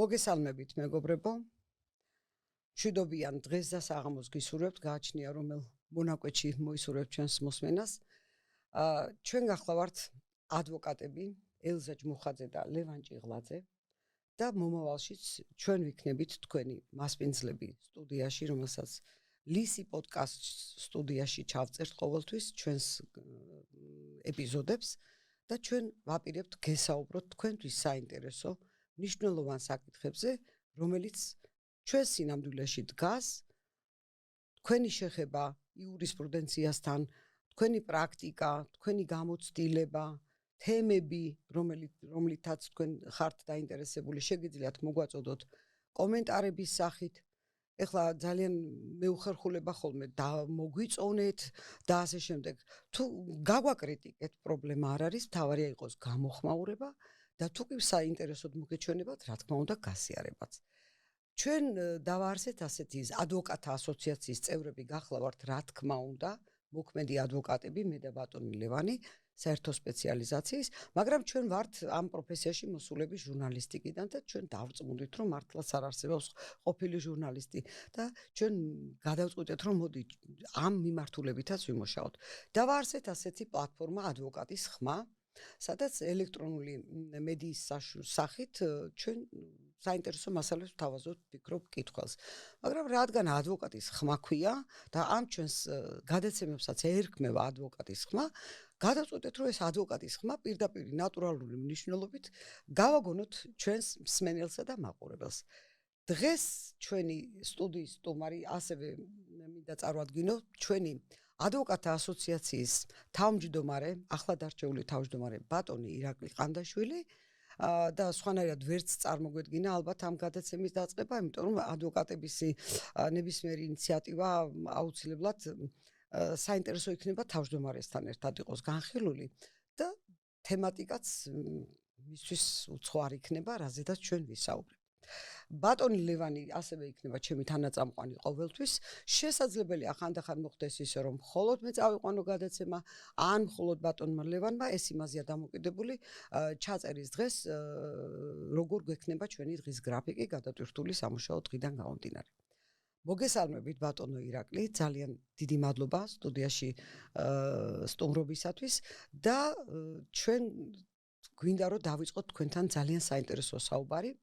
მოგესალმებით მეგობრებო. მშვიდობიან დღეს და საღამოს გისურვებთ, გააჩნია რომელ მონაკვეთში მოისურვებთ ჩვენს მოსმენას. ჩვენ გახლავართ ადვოკატები ელზა ჯმუხაძე და ლევან ჭიღლაძე და მომავალშიც ჩვენ ვიქნებით თქვენი მასპინძლები სტუდიაში, რომელსაც ლისი პოდკასტ სტუდიაში ჩავწერთ ყოველთვის ჩვენს ეპიზოდებს და ჩვენ ვაპირებთ გესაუბროთ თქვენთვის საინტერესო მნიშვნელოვან საკითხებზე, რომელიც ჩვენ სინამდვილეში დგას, თქვენი შეხება იურისპრუდენციასთან, თქვენი პრაქტიკა, თქვენი გამოცდილება, თემები, რომლითაც თქვენ ხართ დაინტერესებული, შეგიძლიათ მოგვაწოდოთ კომენტარების სახით. ეხლა ძალიან მეუხერხულება ხოლმე და მოგვიწოვნეთ და ასე შემდეგ. თუ გაგვაკრიტიკეთ, პრობლემა არ არის, თავარია იყოს გამოხმაურება და თუ კი საინტერესოდ მოგეჩვენებათ, რა თქმა უნდა, გასიარებაც. ჩვენ დავაარსეთ ასეთი ადვოკატთა ასოციაციის წევრები გახლავართ, რა თქმა უნდა, მოქმედი ადვოკატები, მე და ბატონი ლევანი, საერთო სპეციალიზაციის, მაგრამ ჩვენ ვართ ამ პროფესიაში მოსულები ჟურნალისტიკიდან და ჩვენ დავწმუნდით, რომ მართლაც არ არსებობს ყოფილი ჟურნალისტი და ჩვენ გადავწყვიტეთ, რომ მოდი ამ მიმართულებითაც ვიმუშაოთ. დავაარსეთ ასეთი პლატფორმა ადვოკატის ხმა, სადაც ელექტრონული მედიის სახით ჩვენ საინტერესო მასალებს ვთავაზობთ, ვფიქრობ, კითხვას. მაგრამ რადგან ადვოკატის ხმა ქვია და ამ ჩვენს გადაცემებსაც ერქმევა ადვოკატის ხმა, გადავწყვეტეთ, რომ ეს ადვოკატის ხმა პირდაპირ ნატურალური მნიშვნელობით გავაგონოთ ჩვენს მსმენელსა და მაყურებელს. დღეს ჩვენი სტუდიის სტუმარი, ასევე მინდა წარვადგინო, ჩვენი ადვოკატთა ასოციაციის თავმჯდომარე, ახლად არჩეული თავმჯდომარე ბატონი ირაკლი ყანდაშვილი და სხვანაირად ვერც წარმოგვედგინა ალბათ ამ გადაცემის დაწყება, იმიტომ რომ ადვოკატების ნებისმიერი ინიციატივა აუცილებლად საინტერესო იქნება თავმჯდომარესთან ერთად იყოს განხილული და თემატიკაც მისთვის უცხო არ იქნება, რაზედაც ჩვენ ვისაუბრებთ. ბატონი ლევანი ასევე იქნება ჩემი თანაწამყვანი ყოველთვის. შესაძლებელია ხანდახან მოხდეს ისე, რომ მხოლოდ მე წავიყვანო გადაცემა, ან მხოლოდ ბატონმა ლევანმა, ეს იმაზეა დამოკიდებული, ჩაწერის დღეს როგორ გვექნება ჩვენი დღის გრაფიკი გადატვირთული სამუშაო დღიდან გამომდინარე. მოგესალმებით ბატონო ირაკლი, ძალიან დიდი მადლობა სტუდიაში სტუმრობისათვის და ჩვენ გვინდა რომ დავიწყოთ თქვენთან ძალიან საინტერესო საუბარი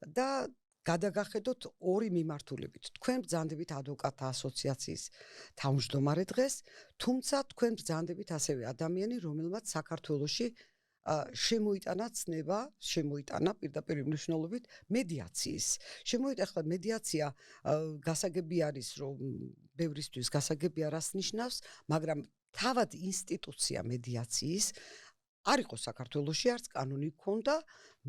და გადაგახედოთ ორი მიმართულებით. თქვენ ბრძანდებით ადვოკატთა ასოციაციის თავმჯდომარე დღეს, თუმცა თქვენ ბრძანდებით ასევე ადამიანი, რომელმაც საქართველოში შემოიტანა ცნება, შემოიტანა პირდაპირ მნიშვნელობით მედიაციის. ახლა მედიაცია გასაგები არის, რომ ბევრისთვის გასაგები არას ნიშნავს, მაგრამ თავად ინსტიტუცია მედიაციის არ იყო საქართველოში, არც კანონი ჰქონდა,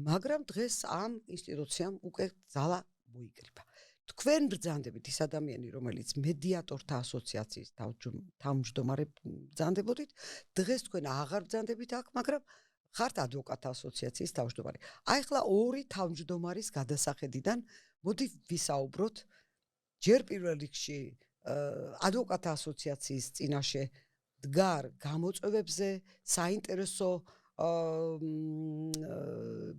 მაგრამ დღეს ამ ინსტიტუციამ უკვე ძალა მოიკრიბა. თქვენ ბრძანდებით ის ადამიანი, რომელიც მედიატორთა ასოციაციის თავმჯდომარე ბრძანდებოდით, დღეს თქვენ აღარ ბრძანდებით აქ, მაგრამ ხართ ადვოკატთა ასოციაციის თავმჯდომარე. ახლა ორი თავმჯდომარის გადასახედიდან მოდი ვისაუბროთ ჯერ პირველ რიგში ადვოკატთა ასოციაციის წინაშე დგარ გამოწვევებზე, საინტერესო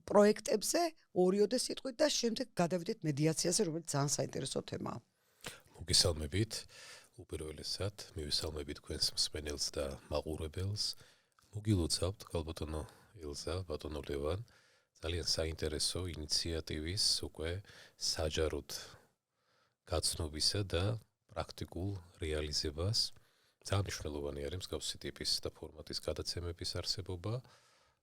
პროექტებზე, ორიოდე სიტყვით და შემდეგ გადავიდეთ მედიაციაზე, რომელიც ძალიან საინტერესო თემაა. მოგესალმებით. უპირველესად, მივესალმებით თქვენს მსმენელს და მაყურებელს. მოგილოცავთ, გალბატონო ელზა, ბატონო ლევან, ძალიან საინტერესო ინიციატივის უკვე საჯაროდ გაცნობისა და პრაქტიკულ რეალიზებას. ძალიან მნიშვნელოვანი არის მსგავსი ტიპის და ფორმატის გადაცემების არსებობა,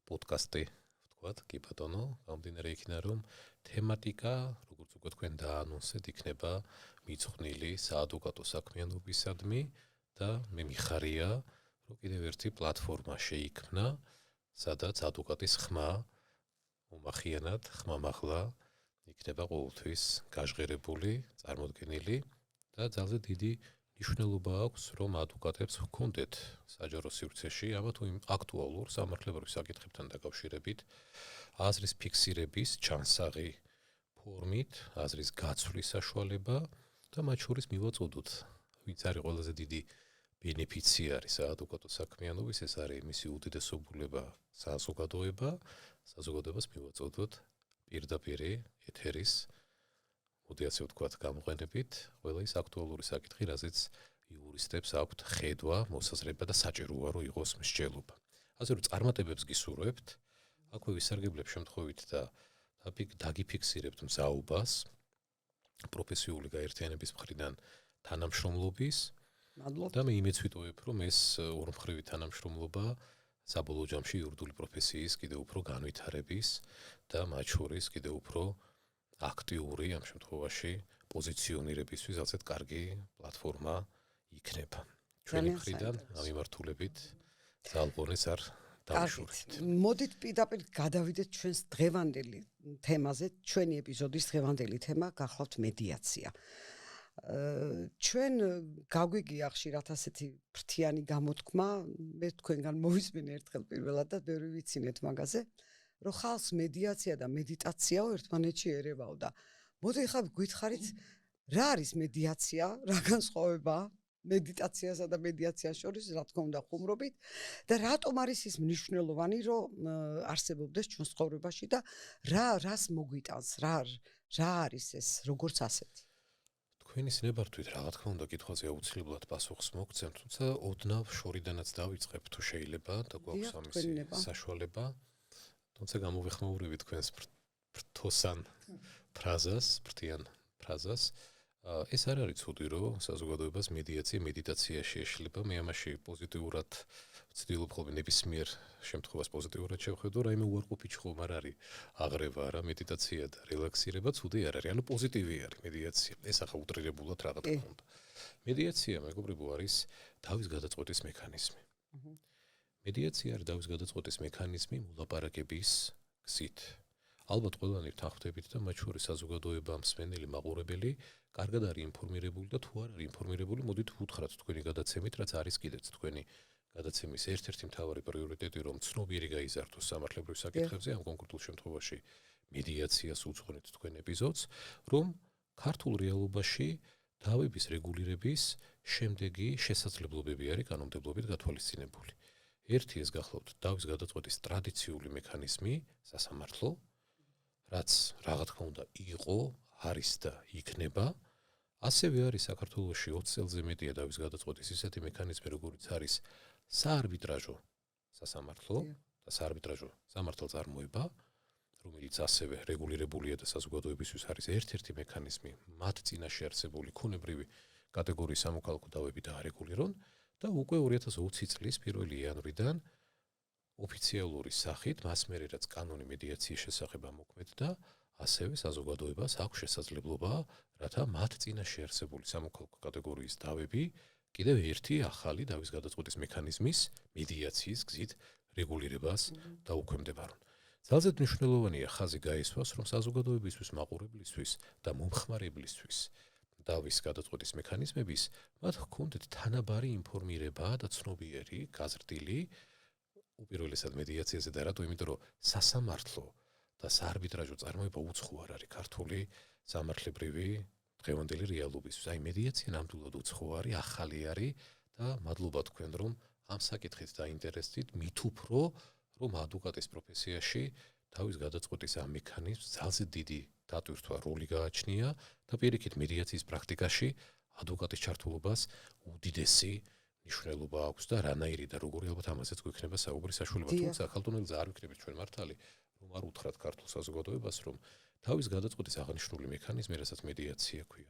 პოდკასტი, ვთქვათ, კი ბატონო, გამომდინარე იქიდან, რომ თემატიკა, როგორც უკვე თქვენ დაანონსეთ, იქნება მიძღვნილი საადვოკატო საქმიანობისადმი და მე მიხარია, რომ კიდევ ერთი პლატფორმა შეიქმნა, სადაც ადვოკატის ხმა მომახიანად, ხმამაღლა იქნება ყოველთვის გაჟღერებული, წარმოდგენილი და ძალიან დიდი მნიშვნელობა აქვს, რომ ადვოკატებს ჰქონდეთ საჯარო სივრცეში, ამა თუ იმ აქტუალურ სამართლებრივ საკითხებთან დაკავშირებით აზრის ფიქსირების ჩანსაღი ფორმით, აზრის გაცვლის საშუალება და მათ შორის მივაწოდოთ, ვინც არის ყველაზე დიდი ბენეფიციარი საადვოკატო საქმიანობის, ეს არის მისი უდიდესობულება საზოგადოება, საზოგადოებას მივაწოდოთ პირდაპირი ეთერის მოდი ასე ვთქვათ გამოყენებით ყველა ის აქტუალური საკითხი, რაზეც იურისტებს აქვთ ხედვა, მოსაზრება და საჭიროა რომ იყოს მსჯელობა. ასე რომ წარმატებებს გისურვებთ, აქვე ვისარგებლებ შემთხვევით და დაგიფიქსირებთ მზაობას პროფესიული გაერთიანების მხრიდან თანამშრომლობის მადლობა. და მე იმეც ვიტოვებ, რომ ეს ორმხრივი თანამშრომლობა საბოლოო ჯამში იურიდიული პროფესიის კიდევ უფრო განვითარების და მათ შორის კიდევ უფრო აქტიური ამ შემთხვევაში პოზიციონირებისთვის ასეთ კარგი პლატფორმა იქნება. ჩვენი მხრიდან ამ მიმართულებით ძალყონეს არ დავშურით. მოდით პირდაპირ გადავიდეთ ჩვენს დღევანდელი თემაზე. ჩვენი ეპიზოდის დღევანდელი თემა გახლავთ მედიაცია. ჩვენ გაგვიგია ხშირად ასეთი ფრთიანი გამოთქმა, მე თქვენგან მოვისმენე ერთხელ პირველად და ბევრი ვიცინეთ მაგაზე, რომ ხალხს მედიაცია და მედიტაციაო ერთმანეთში ერევაო და მოდი ხა გითხარით რა არის მედიაცია, რა განსხვავებაა მედიტაციასა და მედიაციას შორის, რა თქმა უნდა ხუმრობით და რატომ არის ის მნიშვნელოვანი, რომ არსებობდეს ჩვენს ცხოვრებაში და რას მოგვიტანს, რა არის ეს, როგორც ასეთი. თქვენი ნებართვით რა თქმა უნდა კითხვაზე აუცილებლად პასუხს მოგცემთ, თუმცა ოდნავ შორიდანაც დავიწყებ თუ შეიძლება და გვაქვს ამისი საშუალება. თუმცა გამოვიხმაურებით თქვენს ფრთოსან ფრთიან ფრაზას. ეს არ არის ცუდი, რომ საზოგადოებას მედიტაციაში ეშლება. მე ამაში პოზიტიურად ვცდილობ ხოლმე ნებისმიერ შემთხვევას პოზიტიურად შევხედო, რაიმე უარყოფითი ხომ არ არის აღრევა რა მედიტაცია და რელაქსირება ცუდი არ არის. ანუ პოზიტივი არის მედიტაცია. ეს ახლა უტრირებულად რა თქმა უნდა. მედიტაცია მეგობრებო არის თავის გადაწყვეტის მექანიზმი. მედიტაცია არის თავის გადაწყვეტის მექანიზმი მოლაპარაკების გზით. ალბათ ყველანი თანხმდებით და მათ შორის საზოგადოება, მსმენელი, მაყურებელი კარგად არის ინფორმირებული და თუ არ არის ინფორმირებული, მოდით ვუთხრათ თქვენი გადაცემით, რაც არის კიდეც თქვენი გადაცემის ერთ-ერთი მთავარი პრიორიტეტი, რომ ცნობიერი გაიზარდოს სამართლებრივ საკითხებზე, ამ კონკრეტულ შემთხვევაში მედიაციას უძღვენით თქვენ ეპიზოდს, რომ ქართულ რეალობაში დავების რეგულირების შემდეგი შესაძლებლობები არის კანონმდებლობით გათვალისწინებული. ერთი ეს გახლავთ დავის გადაწყვეტის ტრადიციული მექანიზმი, სასამართლო, რაც რა თქმა უნდა იყო, არის და იქნება. ასევე არის საქართველოში 20 წელზე მეტია დავის გადაწყვეტის ისეთი მექანიზმი, როგორც არის საარბიტრაჟო სასამართლო და საარბიტრაჟო სამართალწარმოება, რომელიც ასევე რეგულირებულია და საზოგადოებისთვის არის ერთ-ერთი მექანიზმი მათ წინაშე არსებული ქონებრივი კატეგორიის სამოქალაქო დავები დაარეგულირონ და უკვე 2020 წლის 1 იანვრიდან ოფიციალური სახით მას მერე რაც კანონი მედიაციის შესახებ ამოქმედდა, ასევე საზოგადოებას აქვს შესაძლებლობა, რათა მათ წინაშე არსებული სამოქალაქო კატეგორიის დავები კიდევ ერთი ახალი დავის გადაწყვეტის მექანიზმის მედიაციის გზით რეგულირებას დაუქვემდებარონ. ძალზედ მნიშვნელოვანია ხაზი გაისვას, რომ საზოგადოებისთვის, მაყურებლისთვის და მომხმარებლისთვის დავის გადაწყვეტის მექანიზმების მათ ჰქონდეთ თანაბარი ინფორმირება და ცნობიერი, გაზრდილი უპირველესად მედიაციაზე და რატო? იმიტომ რომ სასამართლო და საარბიტრაჟო წარმოება უცხო არ არის ქართული სამართლებრივი დღევანდელი რეალობისთვის. აი მედიაცია ნამდვილად უცხო არის, ახალი არის და მადლობა თქვენ რომ ამ საკითხით დაინტერესდით, მით უფრო რომ ადვოკატის პროფესიაში თავის გადაწყვეტის ამ მექანიზმს ძალზედ დიდი დატვირთვა როლი გააჩნია და პირიქით მედიაციის პრაქტიკაში ადვოკატის ჩართულობას უდიდესი მნიშვნელობა აქვს და რანაირი და როგორი ალბათ ამაზეც გვექნება საუბრის საშუალება. თუმცა ხალხონელზე არ ვიქნებით ჩვენ მართალი, რომ არ უთხრათ ქართულ საზოგადოებას, რომ თავის გადაწყვეტის აღნიშნული მექანიზმი, რასაც მედიაცია ქვია,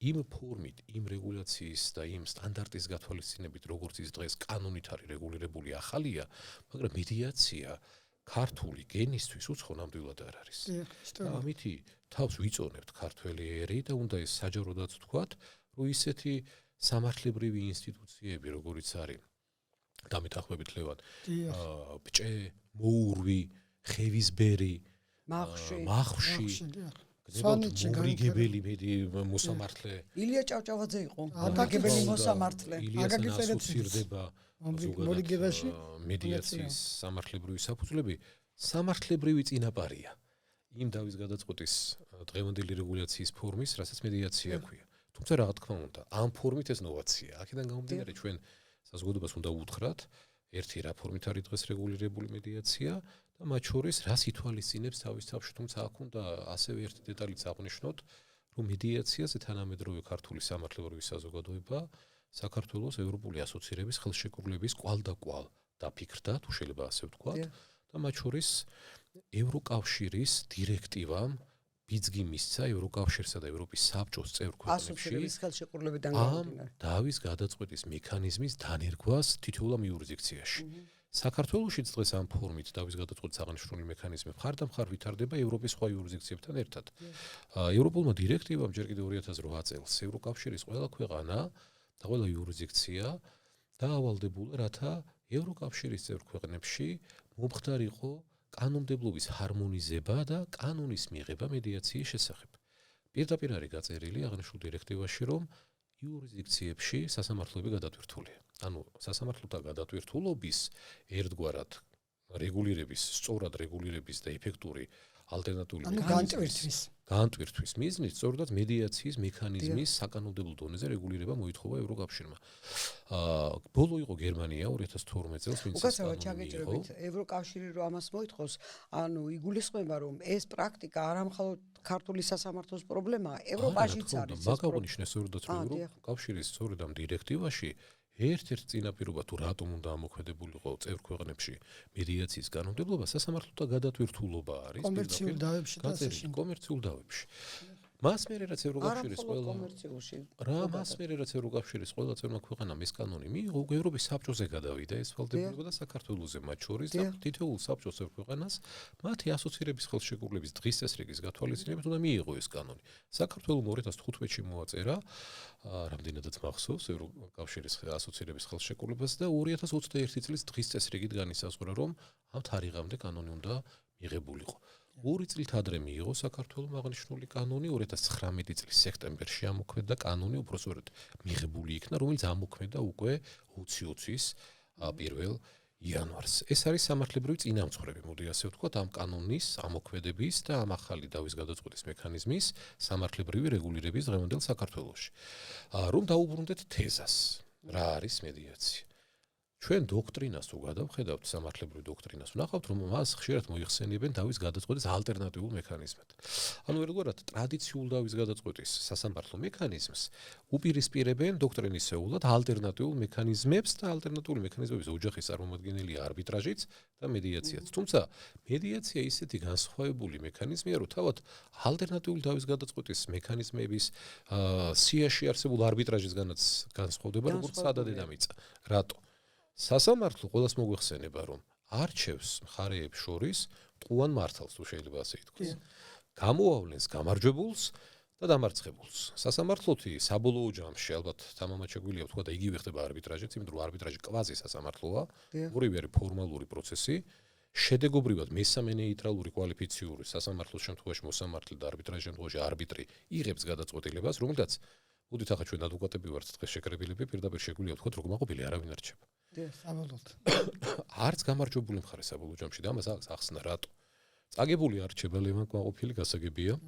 იმ ფორმით, იმ რეგულაციის და იმ სტანდარტის გათვალისწინებით, როგორც ის დღეს კანონით არის რეგულირებული ახალია, მაგრამ მედიაცია ქართული გენისთვის უცხო ნამდვილად არ არის. ამითი თავს ვიწონებთ ქართველი ერი და უნდა ეს საჯაროდაც ვთქვათ, რომ ისეთი სამართლებრივი ინსტიტუციები, როგორიც არის დამეთანხმებით ლევან, ბჭე, მოურვი, ხევისბერი, მახში, მოგრიგებელი მოსამართლე. ილია ჭავჭავაძე იყო, მოგრიგებელი მოსამართლე. ილია სირდება მოგრიგებაში მედიაციის სამართლებრივი საფუძვლები სამართლებრივი წინაპარია. იმ დავის გადაწყვეტის დღევანდელი რეგულაციის ფორმის, რასაც მედიაცია ქვია. თუმცა რა თქმა უნდა, ამ ფორმით ეს ნოვაცია. აქედან გამომდინარე ჩვენ საზოგადოებას უნდა უთხრათ, ერთი რა ფორმით არის დღეს რეგულირებული მედიაცია და მათ შორის რას ითვალისწინებს თავის თავში, თუმცა აქ უნდა ასევე ერთი დეტალიც აღნიშნოთ, რომ მედიაციაზე თანამედროვე ქართული სამართლებრივი საზოგადოება საქართველოს ევროპული ასოცირების ხელშეკრულების კვალდაკვალ დაფიქრდა, თუ შეიძლება ასე ვთქვათ, და მათ შორის ევროკავშირის დირექტივამ ბიძგი მისცა ევროკავშირსა და ევროპის საბჭოს წევრ ქვეყნებში ასოცირების ხელშეკრულებიდან ამ დავის გადაწყვეტის მექანიზმის დანერგვას თითოეულ იურისდიქციაში. საქართველოშიც დღეს ამ ფორმით დავის გადაწყვეტის აღნიშნული მექანიზმი მხარდამხარ ვითარდება ევროპის სხვა იურისდიქციებთან ერთად. ევროპულმა დირექტივამ ჯერ კიდევ 2008 წელს ევროკავშირის ყველა ქვეყანა და ყველა იურისდიქცია დაავალდებულა, რათა ევროკავშირის წევრ ქვეყნებში მომხდარიყო კანონმდებლობის ჰარმონიზება და კანონის მიღება მედიაციის შესახებ. პირდაპირ არის გაწერილი აღნიშნულ დირექტივაში, რომ იურისდიქციებში სასამართლოები გადატვირთულია. ანუ სასამართლოთა გადატვირთულობის ერთგვარად რეგულირების, სწორად რეგულირების და ეფექტური ალტერნატიული განტვირთვის მიზნით სწორად მედიაციის მექანიზმის საკანონმდებლო დონეზე რეგულირება მოითხოვა ევროკავშირმა. ბოლო იყო გერმანია 2012 წელს, ვინც უკაცრავად ჩაგეჭირებით ევროკავშირი რომ ამას მოითხოვს, ანუ იგულისხმება რომ ეს პრაქტიკა არა მხოლოდ ქართული სასამართლოს პრობლემაა, ევროპაშიც არის. მაგაღნიშნე სწორედაც რომ ევროკავშირის სწორედ ამ დირექტივაში ერთ-ერთ წინაპირობა თუ რატომ უნდა ამოქმედებულიყო წევრ ქვეყნებში მედიაციის კანონმდებლობა სასამართლოთა გადატვირთულობა არის კომერციულ დავებში და კომერციულ დავებში. მას მერე რაც ევროკავშირის ყველა წევრ ქვეყანამ ეს კანონი მიიღო, ევროპის საბჭოზე გადავიდა ეს ვალდებულება და საქართველოზე მათ შორის და თითოეულ საბჭოს წევრ ქვეყანას მათი ასოცირების ხელშეკრულების დღის წესრიგის გათვალისწინებით უნდა მიიღო ეს კანონი. საქართველოს 2015-ში მოაწერა რამდენადაც მახსოვს ევროკავშირის ასოცირების ხელშეკრულებას და 2021 წლის დღის წესრიგით განისაზღვრა, რომ ამ თარიღამდე კანონი უნდა მიღებულიყო. 2 წლით ადრე მიიღო საქართველოს აღნიშნული კანონი, 2019 წლის სექტემბერში ამოქმედა კანონი, უბრალოდ მიღებული იქნა, რომელიც ამოქმედა უკვე 2020-ის 1 იანვარს. ეს არის სამართლებრივი წინამძღვრები, მოდი ასე ვთქვათ, ამ კანონის ამოქმედების და ამ ახალი დავის გადაწყვეტის მექანიზმის სამართლებრივი რეგულირების დღევანდელ საქართველოში. რომ დაუბრუნდეთ თეზას, რა არის მედიაცია? ჩვენ დოქტრინას თუ გადავხედავთ, სამართლებრივ დოქტრინას, ვნახავთ, რომ მას ხშირად მოიხსენიებენ დავის გადაწყვეტის ალტერნატიულ მექანიზმად. ანუ ერთგვარად ტრადიციულ დავის გადაწყვეტის სასამართლო მექანიზმს უპირისპირებენ დოქტრინისეულად ალტერნატიულ მექანიზმებს და ალტერნატიული მექანიზმების ოჯახის წარმომადგენელია არბიტრაჟიც და მედიაციაც. თუმცა მედიაცია ისეთი განსხვავებული მექანიზმია, რომ თავად ალტერნატიული დავის გადაწყვეტის მექანიზმების სიაში არსებულ არბიტრაჟისგანაც განსხვავდება, როგორც სადადედამიწა. რატო? სასამართლო ყველას მოგვეხსენება, რომ არჩევს მხარეებს შორის მტყუან მართალს, თუ შეიძლება ასე ითქვას. გამოავლენს გამარჯვებულს და დამარცხებულს. სასამართლოთი საბოლოო ჯამში ალბათ თამამად შეგვიძლია ვთქვა და იგივე ხდება არბიტრაჟიც, იმიტომ რომ არბიტრაჟი კვაზი სასამართლოა, ორივე არის ფორმალური პროცესი. შედეგობრივად მესამე ნეიტრალური კვალიფიციური სასამართლოს შემთხვევაში მოსამართლე და არბიტრაჟის შემთხვევაში არბიტრი იღებს გადაწყვეტილებას, რომელთაც მოდით ახლა ჩვენ ადვოკატები ვართ დღეს შეკრებილები, პირდაპირ შეგვიძლია ვთქვათ, რომ კმაყოფილი არავინ არჩება. საბოლოოდ. არც გამარჯვებული მხარე საბოლოო ჯამში და ამას ახსნა რატო. წაგებული არჩება ლევან კმაყოფილი გასაგებია.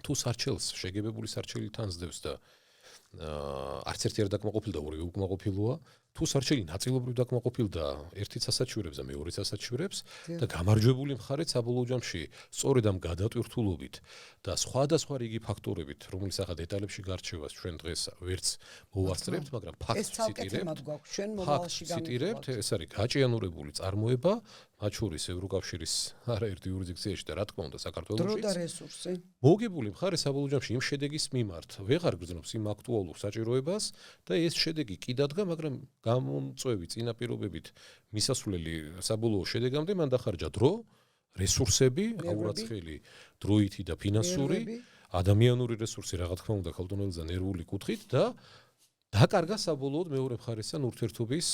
თუ სარჩელს შეგებებული სარჩელი თანსდევს და არც ერთი არ დაკმაყოფილ და ორივე უკმაყოფილოა, თუ სარჩელი ნაწილობრივ დაკმაყოფილ და ერთიც ასაჩვირებს და მეორეც ასაჩვირებს და გამარჯვებული მხარეც საბოლოო ჯამში სწორედ ამ გადატვირთულობით და სხვადასხვა რიგი ფაქტორებით, რომელიც ახლა დეტალებში გარჩევას ჩვენ დღეს ვერც მოვასწრებთ, მაგრამ ფაქტს ციტირებთ, ეს არის გაჭიანურებული წარმოება, მათ შორის ევროკავშირის არაერთი იურისდიქციაში და რა თქმა უნდა საქართველოშიც. დრო და რესურსი. მოგებული მხარე საბოლოო ჯამში იმ შედეგის მიმართ ვეღარ გრძნობს იმ აქტუალურ საჭიროებას და ეს შედეგი კი დადგა, მაგრამ გამომწვევი წინაპირობებით მისასვლელი საბოლოო შედეგამდე მან დახარჯა დრო, რესურსები, აურაცხელი დროითი და ფინანსური, ადამიანური რესურსი, რა თქმა უნდა, ქალტონელზე ნერვული კუთხით და დაკარგა საბოლოოდ მეორე მხარესთან ურთიერთობის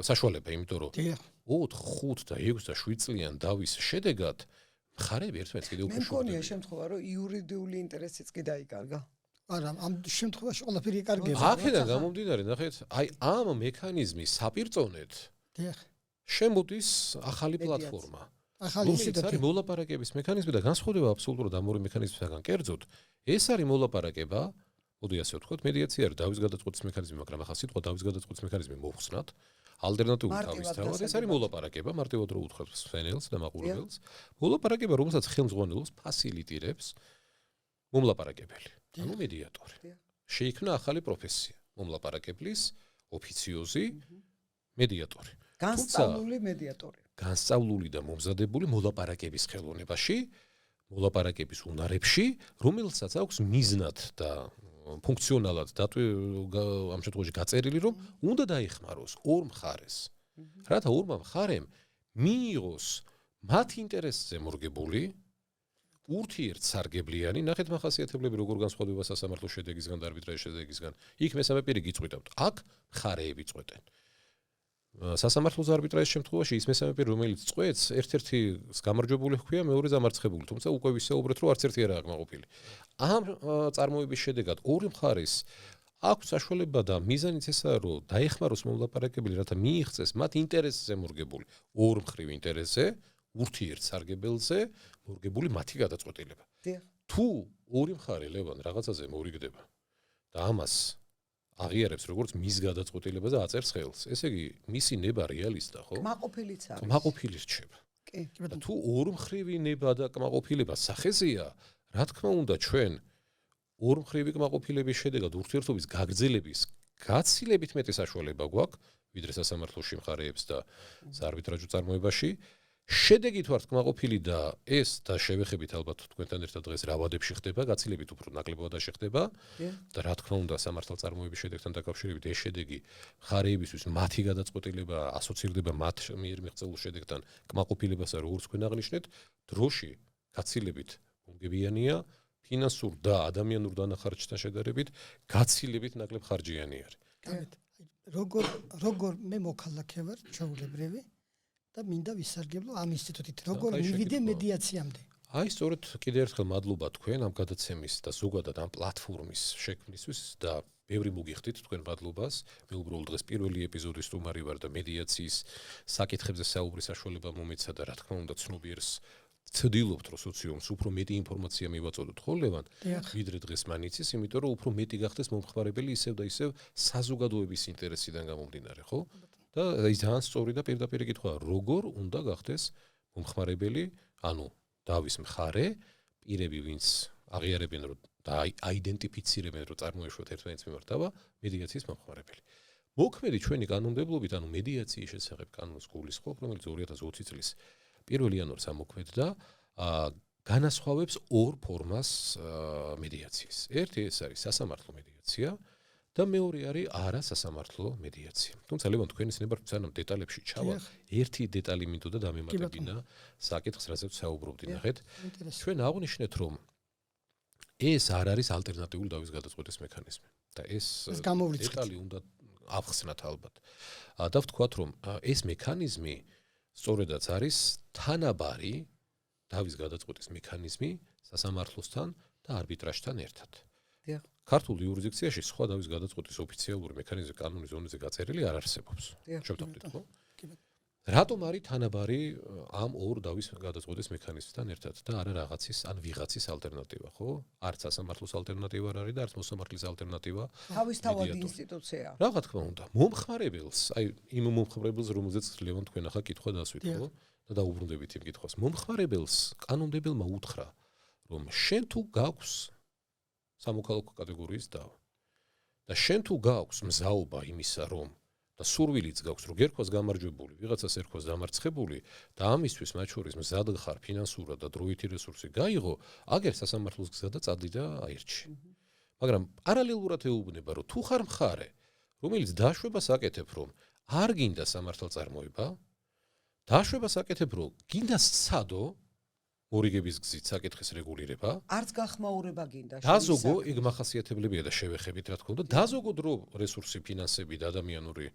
საშუალება, იმიტომ რომ 4, 5 და 6 და 7 წლიან დავის შედეგად მხარეები ერთმანეთს კიდევ უფრო შევხვდნენ. მე მგონია შემთხვევა, რომ იურიდიული ინტერესიც კი დაიკარგა. არა, ამ შემთხვევაში ყველაფერი იკარგება. აქედან გამომდინარე, ნახეთ, აი ამ მექანიზმის საპირწონედ შემოდის ახალი პლატფორმა. რომელიც არის მოლაპარაკების მექანიზმი და განსხვავდება აბსოლუტურად ამ ორი მექანიზმისგან. კერძოდ, ეს არის მოლაპარაკება, მოდი ასე ვთქვათ, მედიაცია არის დავის გადაწყვეტის მექანიზმი, მაგრამ ახლა სიტყვა დავის გადაწყვეტის მექანიზმი მოვხსნათ. ალტერნატიული მარტივად თავისთავად, ეს არის გასაგებად. მოლაპარაკება, მარტივად რო უთხრათ მსმენელს და მაყურებელს. მოლაპარაკება, რომელსაც ხელმძღვანელობს, ფასილიტირებს მომლაპარაკებელი, ანუ მედიატორი. დიახ. შეიქმნა ახალი პროფესია, მომლაპარაკებლის ოფიციოზი, მედიატორი. განსწავლული მედიატორი. განსწავლული და მომზადებული მოლაპარაკების ხელოვნებაში, მოლაპარაკების უნარებში, რომელსაც აქვს მიზნად და ფუნქციონალად ამ შემთხვევაში გაწერილი, რომ უნდა დაეხმაროს ორ მხარეს. რათა ორმა მხარემ მიიღოს მათ ინტერესზე მორგებული ურთიერთსარგებლიანი, ნახეთ მახასიათებლები როგორ განსხვავდება სასამართლო შედეგისგან და არბიტრაჟის შედეგისგან. იქ მესამე პირი გიწყვიტავთ, აქ მხარეები წყვეტენ. სასამართლოს არბიტრაჟის შემთხვევაში ის მესამე პირი, რომელიც წყვეტს, ერთ-ერთი გამარჯვებული ჰქვია, მეორე დამარცხებული, თუმცა უკვე ვისაუბრეთ, რომ არც ერთი არაა კმაყოფილი. ამ წარმოების შედეგად ორი მხარის აქვს საშუალება და მიზანიც ესაა, რომ დაეხმაროს მომლაპარაკებელი, რათა მიიღწეს მათ ინტერესზე მორგებული, ორმხრივ ინტერესზე, ურთიერთსარგებელზე მორგებული მათი გადაწყვეტილება. დიახ. თუ ორი მხარე ლევან რაღაცაზე მორიგდება და ამას აღიარებს როგორც მის გადაწყვეტილებას და აწერს ხელს, ესე იგი მისი ნება რეალისტა, ხო? კმაყოფილიც არის. კმაყოფილი რჩება. კი. და თუ ორმხრივი ნება და კმაყოფილება სახეზეა, რა თქმა უნდა ჩვენ ორმხრივი კმაყოფილების შედეგად ურთიერთობის გაგრძელების გაცილებით მეტი საშუალება გვაქვს, ვიდრე სასამართლოში მხარეებს და საარბიტრაჟო წარმოებაში. შედეგით ვართ კმაყოფილი და ეს და შევეხებით ალბათ თქვენთან ერთად დღეს რავადებში ხდება, გაცილებით უფრო ნაკლებად შეხდება და რა თქმა უნდა სამართალწარმოების შედეგთან დაკავშირებით ეს შედეგი მხარეებისთვის მათი გადაწყვეტილება ასოცირდება მათ მიერ მიღწეულ შედეგთან კმაყოფილებასა, როგორც თქვენ აღნიშნეთ, დროში გაცილებით მომგებიანია, ფინანსურ და ადამიანურ დანახარჯთან შედარებით გაცილებით ნაკლებ ხარჯიანი არის. გავეთ. როგორ მე მოქალაქე ვარ, ჩვეულებრივი და მინდა ვისარგებლო ამ ინსტიტუტით. როგორ მივიდე მედიაციამდე? აი, სწორედ კიდევ ერთხელ მადლობა თქვენ ამ გადაცემის და ზოგადად ამ პლატფორმის შექმნისთვის და ბევრი მოგიხდით თქვენ მადლობას. მე უბრალოდ დღეს პირველი ეპიზოდის სტუმარი ვარ და მედიაციის საკითხებზე საუბრის საშუალება მომეცა და რა თქმა უნდა ცნობიერს ვცდილობთ, რომ სოციუმს უფრო მეტი ინფორმაცია მივაწოდოთ ხოლმე, ვიდრე დღეს მანიცის, იმიტომ რომ უფრო მეტი გახდეს მომხმარებელი ისევ და ისევ საზოგადოების ინტერესიდან გამომდინარე, ხო? და ის ძალიან სწორი და პირდაპირ კითხვა, როგორ უნდა გახდეს მომხმარებელი, ანუ დავის მხარე, პირები, ვინც აღიარებენ, რომ და აიდენტიფიცირებენ, რომ წარმოეშვათ ერთმანეთს მიმართ დავა, მედიაციის მომხმარებელი. მოქმედი ჩვენი კანონმდებლობით, ანუ მედიაციის შესახებ კანონს გულისხმობ, რომელიც 2020 წლის 1 იანვარს ამოქმედდა, განასხვავებს ორ ფორმას მედიაციის. ერთი ეს არის სასამართლო მედიაცია და მეორე არის არასასამართლო მედიაცია. თუმცა ლევან თქვენის ნებართვით სანამ დეტალებში ჩავა, ერთი დეტალი მინდოდა დამემატებინა საკითხს, რასაც საუბრობდი, ნახეთ. ჩვენ აღნიშნეთ, რომ ეს არ არის ალტერნატიული დავის გადაწყვეტის მექანიზმი და ეს დეტალი უნდა ავხსნათ ალბათ. და ვთქვათ, რომ ეს მექანიზმი სწორედაც არის თანაბარი დავის გადაწყვეტის მექანიზმი სასამართლოსთან და არბიტრაჟთან ერთად. დიახ. ქართულ იურისდიქციაში სხვა დავის გადაწყვეტის ოფიციალური მექანიზმი კანონის ზონაზე გაწერილი არ არსებობს. შევთავაზეთ, ხო? რატომ არის თანაბარი ამ ორ დავის გადაწყვეტის მექანიზმთან ერთად და არა რაღაცის ან ვიღაცის ალტერნატივა, ხო? არც სასამართლოს ალტერნატივა არ არის და არც მოსამართლის ალტერნატივა. თავისთავად ინსტიტუცია. რა თქმა უნდა, მომხმარებელს, აი იმ მომხმარებელს, რომელზეც ლევან თქვენ ახლა კითხვა დასვით, ხო? და დაუბრუნდებით იმ კითხვას. მომხმარებელს კანონმდებელმა უთხრა, რომ შენ თუ გაქვს სამოქალაქო კატეგორიის დავა და შენ თუ გაქვს მზაობა იმისა, რომ და სურვილიც გაქვს, რომ გერქვას გამარჯვებული, ვიღაცას ერქვას დამარცხებული და ამისთვის მათ შორის მზად ხარ ფინანსურად და დროითი რესურსი გაიღო, აგერ სასამართლოს გზა და წადი და აირჩი. მაგრამ პარალელურად ეუბნება, რომ თუ ხარ მხარე, რომელიც დაშვებას აკეთებ, რომ არ გინდა სამართალწარმოება, დაშვებას აკეთებ, რომ გინდა სცადო მორიგების გზით საკითხის რეგულირება, არც გახმაურება გინდა. დაზოგო, ეგ მახასიათებლებია და შევეხებით, რა თქმა უნდა, დაზოგო დრო რესურსი, ფინანსები და ადამიანური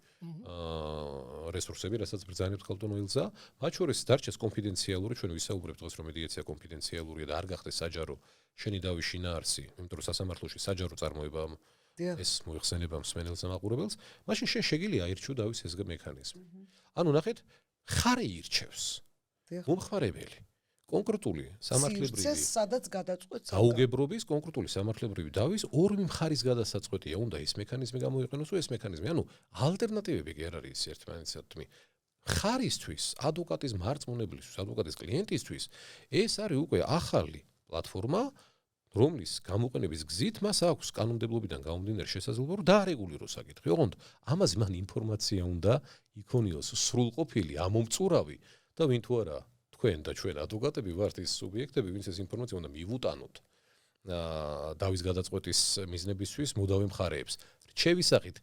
რესურსები, რასაც ბრძანებთ ხალხო ილზა, მათ შორის დარჩეს კონფიდენციალური, ჩვენ ვისაუბრებთ დღეს, რომ მედიაცია კონფიდენციალურია და არ გახდეს საჯარო შენი დავის შინაარსი, იმიტომ რომ სასამართლოში საჯარო წარმოება ეს მოიხსენება მსმენელს და მაყურებელს, მაშინ შენ შეგიძლია აირჩიო დავის ეს მექანიზმი. ანუ ნახეთ, ხარე ირჩევს. მომხმარებელი კონკრეტული სამართლებრივი სივრცეს, სადაც გადაწყვეტს გაუგებრობის კონკრეტული სამართლებრივი დავის ორი მხარის გადასაწყვეტია, უნდა ის მექანიზმი გამოიყენოს, ეს მექანიზმი. ანუ ალტერნატივები კი არ არის ერთმანეთისადმი. ხარისთვის, ადვოკატის მარწმუნებლისთვის, ადვოკატის კლიენტისთვის ეს არის უკვე ახალი პლატფორმა, რომლის გამოყენების გზით მას აქვს კანონმდებლობიდან გამომდინარე შესაძლებლობა რომ დაარეგულიროს საკითხი. ოღონდ ამაზე მან ინფორმაცია უნდა იქონიოს სრულყოფილი, ამომწურავი და ვინ თუ არა თქვენ და ჩვენ ადვოკატები ვართ ის სუბიექტები, ვინც ეს ინფორმაცია უნდა მივუტანოთ დავის გადაწყვეტის მიზნებისთვის მუდავი მხარეებს. რჩევის სახით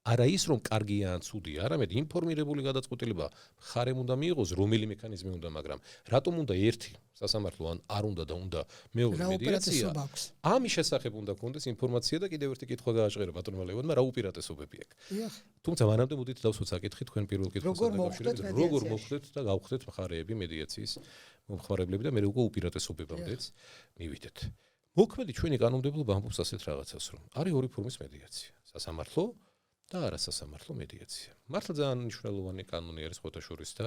არა ის რომ კარგია ან ცუდია, არამედ ინფორმირებული გადაწყვეტილება მხარემ უნდა მიიღოს, რომელი მექანიზმი უნდა, მაგრამ რატომ უნდა ერთი სასამართლო ან არ უნდა და უნდა მეორე მედიაცია? ამის შესახებ უნდა გქონდეს ინფორმაცია და კიდევ ერთი კითხვა გააჟღერა ბატონმა ლევანმა, რა უპირატესობები აქვს. თუმცა მანამდე მოდით დავსვათ საკითხი თქვენ პირველ კითხვასთან დაკავშირებით, როგორ მოხდეთ და გავხდეთ მხარეები მედიაციის მომხმარებლები და მე უკვე უპირატესობებამდეც მივიდეთ. მოქმედი ჩვენი კანონმდებლობა ამბობს ასეთ რაღაცას, რომ არის ორი ფორმის მედიაცია. სასამართლო და არასასამართლო მედიაცია. მართლა ძალიან მნიშვნელოვანი კანონი არის სხვათა შორის და